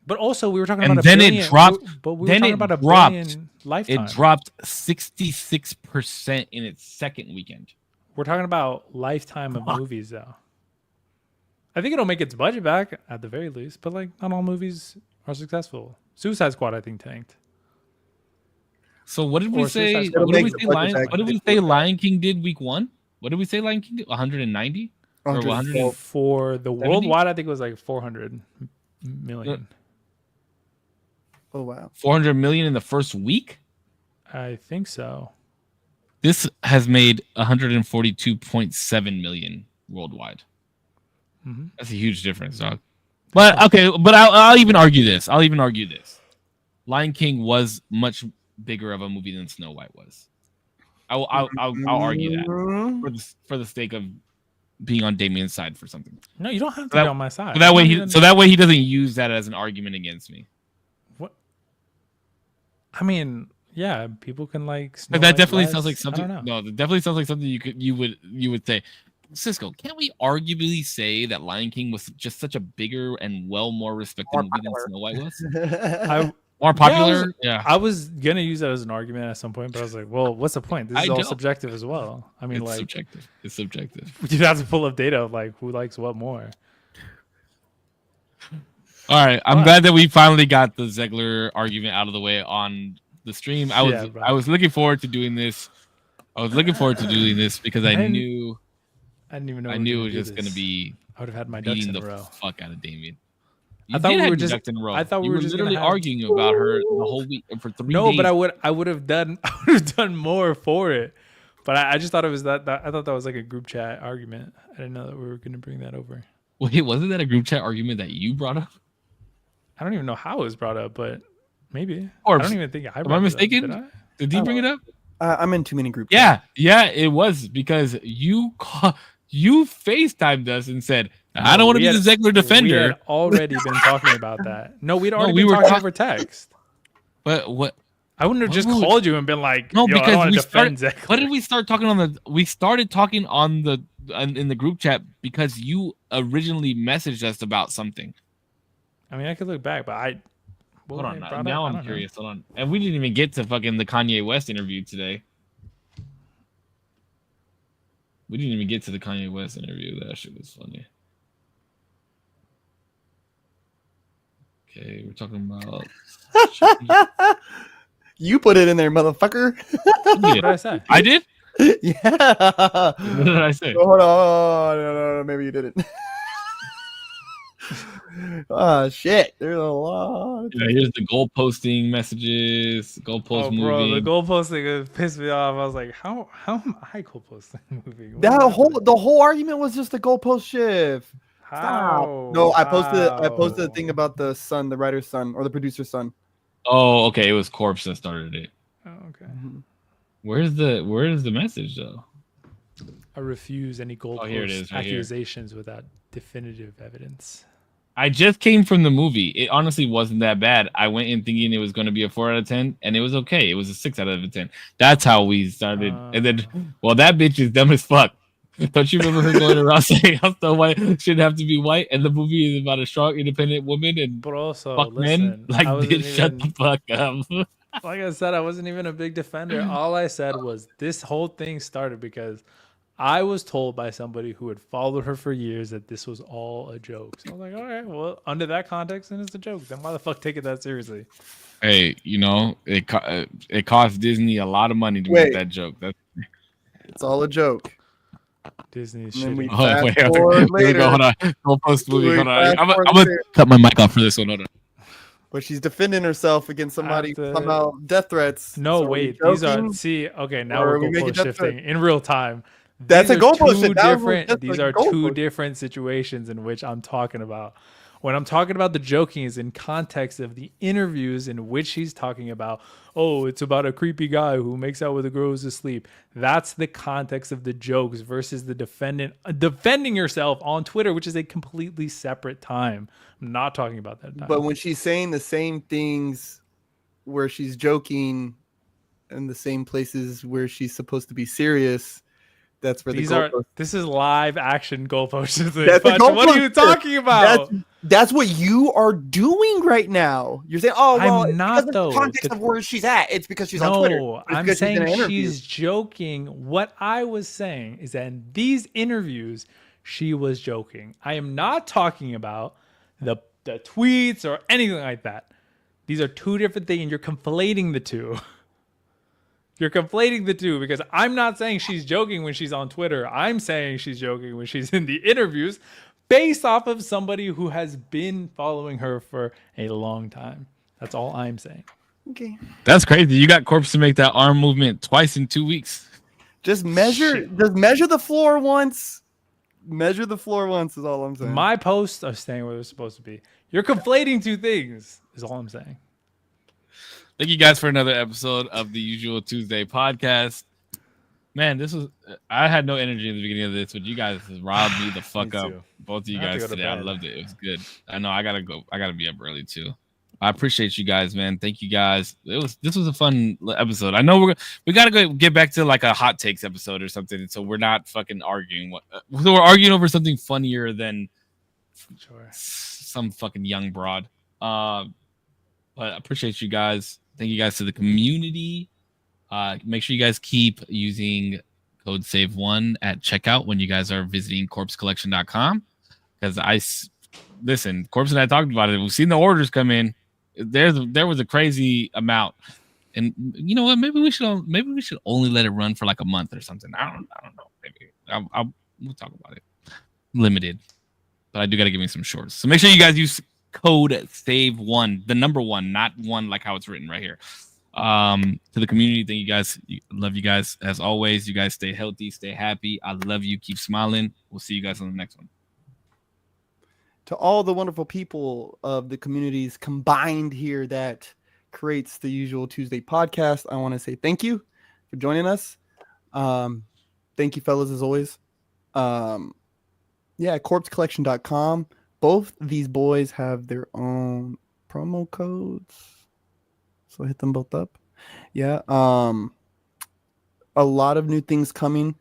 But also, we were talking about then $1 billion. It dropped. But we then were talking it about $1 dropped. billion lifetime. It dropped 66% in its second weekend. We're talking about lifetime of movies, though. I think it'll make its budget back at the very least, but like not all movies are successful. Suicide Squad, I think, tanked. So what did we say? What did we say? Lion King did week one. What did we say? Lion King did 190 or 100 for the worldwide. I think it was like 400 million. Oh wow, 400 million in the first week. I think so. This has made 142.7 million worldwide. Mm-hmm. That's a huge difference, dog. But okay, but I'll even argue this. Lion King was much bigger of a movie than Snow White was. I'll argue that for the sake of being on Damien's side for something. No, you don't have to be on my side. So that way he doesn't use that as an argument against me. What? I mean, yeah, people can like. But that definitely sounds like something. No, that definitely sounds like something you would say. Cisco, can't we arguably say that Lion King was just such a bigger and more respected movie than Snow White was? More popular? Yeah. I was gonna use that as an argument at some point, but I was like, well, what's the point? This is all subjective as well. I mean, it's subjective. It's subjective. You'd have to pull up data of like who likes what more. All right. I'm glad that we finally got the Zegler argument out of the way on the stream. I was looking forward to doing this. Because I knew I didn't even know. I knew it was just gonna be. I would have had my ducks in a row. Fuck out of Damien. I thought we were just. I thought we were just literally arguing about her the whole week for 3 days. No, but I would have done more for it. But I just thought it was that I thought that was like a group chat argument. I didn't know that we were going to bring that over. Wait, wasn't that a group chat argument that you brought up? I don't even know how it was brought up, but maybe. Or I don't even think I. Am I mistaken? Did he bring it up? I'm in too many group chats. Yeah, it was because you FaceTimed us and said, I don't want to be the Zegler defender. We had already been talking about that. No, we'd already been talking over text. But what? I wouldn't have just called you and been like, no, because I don't want to defend Zegler. What did we start talking on we started talking on in the group chat because you originally messaged us about something. I mean, I could look back, but Hold on. Now I'm curious. Hold on. And we didn't even get to fucking the Kanye West interview today. We didn't even get to the Kanye West interview. That shit was funny. Okay, we're talking about. You put it in there, motherfucker. What did I say? I did? Yeah. What did I say? Hold on. No, maybe you didn't. Oh shit! There's a lot. Yeah, here's the goal posting messages. Goalpost moving. Bro, the goal posting pissed me off. I was like, how am I goal posting moving? The whole argument was just a goalpost shift. Stop. No, I posted a thing about the son, the writer's son, or the producer's son. Oh, okay. It was Korpsx that started it. Oh, okay. Mm-hmm. Where's the message though? I refuse any goalpost accusations without definitive evidence. I just came from the movie. It honestly wasn't that bad. I went in thinking it was going to be a 4 out of 10, and it was okay. It was a 6 out of 10. That's how we started. And then, well, that bitch is dumb as fuck. Don't you remember her going around saying how the white shouldn't have to be white, and the movie is about a strong, independent woman and but also, fuck men? Like, bitch, shut the fuck up. Like I said, I wasn't even a big defender. All I said was this whole thing started because I was told by somebody who had followed her for years that this was all a joke. So I was like, all right, well, under that context, then it's a joke. Then why the fuck take it that seriously? Hey, it cost Disney a lot of money to make that joke. It's all a joke. Disney's shit. Wait, hold on. Go post movie. Hold on. I'm gonna cut my mic off for this one. Hold on. But she's defending herself against somebody somehow death threats. No, wait. These are now we're goalpost shifting in real time. That's a goalpost shift. These are two different situations in which I'm talking about. When I'm talking about the joking is in context of the interviews in which he's talking about, oh, it's about a creepy guy who makes out with a girl who's asleep. That's the context of the jokes versus the defending yourself on Twitter, which is a completely separate time. I'm not talking about that time. But when she's saying the same things where she's joking in the same places where she's supposed to be serious, that's where this is live action goalposts. What are you talking about? That's what you are doing right now. You're saying, "Oh, well, I'm not though." The context of where she's at, it's because she's on Twitter. No, I'm saying she's joking. What I was saying is that in these interviews, she was joking. I am not talking about the tweets or anything like that. These are two different things, and you're conflating the two. You're conflating the two because I'm not saying she's joking when she's on Twitter. I'm saying she's joking when she's in the interviews based off of somebody who has been following her for a long time. That's all I'm saying. Okay. That's crazy. You got Korpsx to make that arm movement twice in 2 weeks. Just measure the floor once. Measure the floor once is all I'm saying. My posts are staying where they're supposed to be. You're conflating two things is all I'm saying. Thank you guys for another episode of the Usual Tuesday podcast. Man, I had no energy in the beginning of this, but you guys robbed me the fuck up. Both of you guys today. I loved it. It was good. I know I gotta go. I gotta be up early too. I appreciate you guys, man. Thank you guys. This was a fun episode. I know we gotta go get back to like a hot takes episode or something, so we're not fucking arguing. So we're arguing over something funnier than some fucking young broad. But I appreciate you guys. Thank you guys to the community. Make sure you guys keep using code SAVE1 at checkout when you guys are visiting korpscollection.com. Because listen, Korpsx and I talked about it. We've seen the orders come in. There was a crazy amount. And you know what? Maybe we should only let it run for like a month or something. I don't know. Maybe we'll talk about it. Limited. But I do gotta give me some shorts. So make sure you guys use code SAVE1, the number 1, not 1 like how it's written right here. To the community, thank you guys. Love you guys as always. You guys stay healthy, stay happy. I love you. Keep smiling. We'll see you guys on the next one. To all the wonderful people of the communities combined here that creates the Usual Tuesday podcast, I want to say thank you for joining us. Thank you, fellas, as always. Korpscollection.com. Both these boys have their own promo codes. So hit them both up. Yeah. A lot of new things coming.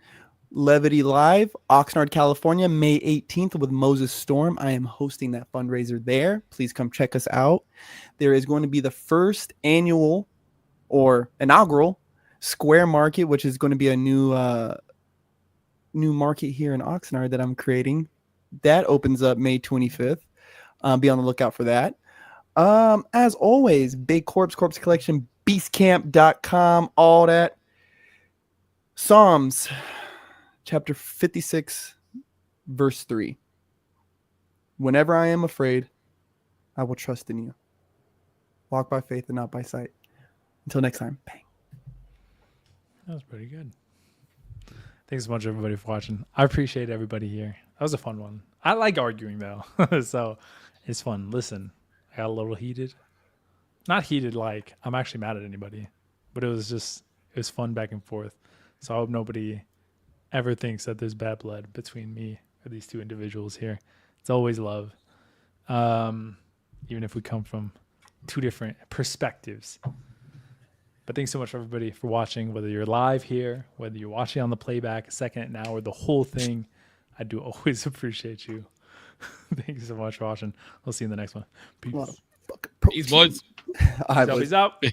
Levity Live, Oxnard, California, May 18th with Moses Storm. I am hosting that fundraiser there. Please come check us out. There is going to be the first annual or inaugural Square Market, which is going to be a new market here in Oxnard that I'm creating. That opens up May 25th. Be on the lookout for that. As always, Big Corpse Collection, beastcamp.com, all that. Psalms chapter 56, verse 3. Whenever I am afraid, I will trust in you. Walk by faith and not by sight. Until next time, bang. That was pretty good. Thanks so much, everybody, for watching. I appreciate everybody here. That was a fun one. I like arguing, though. So it's fun. Listen, I got a little heated. Not heated like I'm actually mad at anybody, but it was fun back and forth. So I hope nobody ever thinks that there's bad blood between me or these two individuals here. It's always love. Even if we come from two different perspectives. But thanks so much, everybody, for watching, whether you're live here, whether you're watching on the playback, a second, an hour, the whole thing. I do always appreciate you. Thank you so much for watching. We'll see you in the next one. Peace. Peace, boys. All right, Peace out.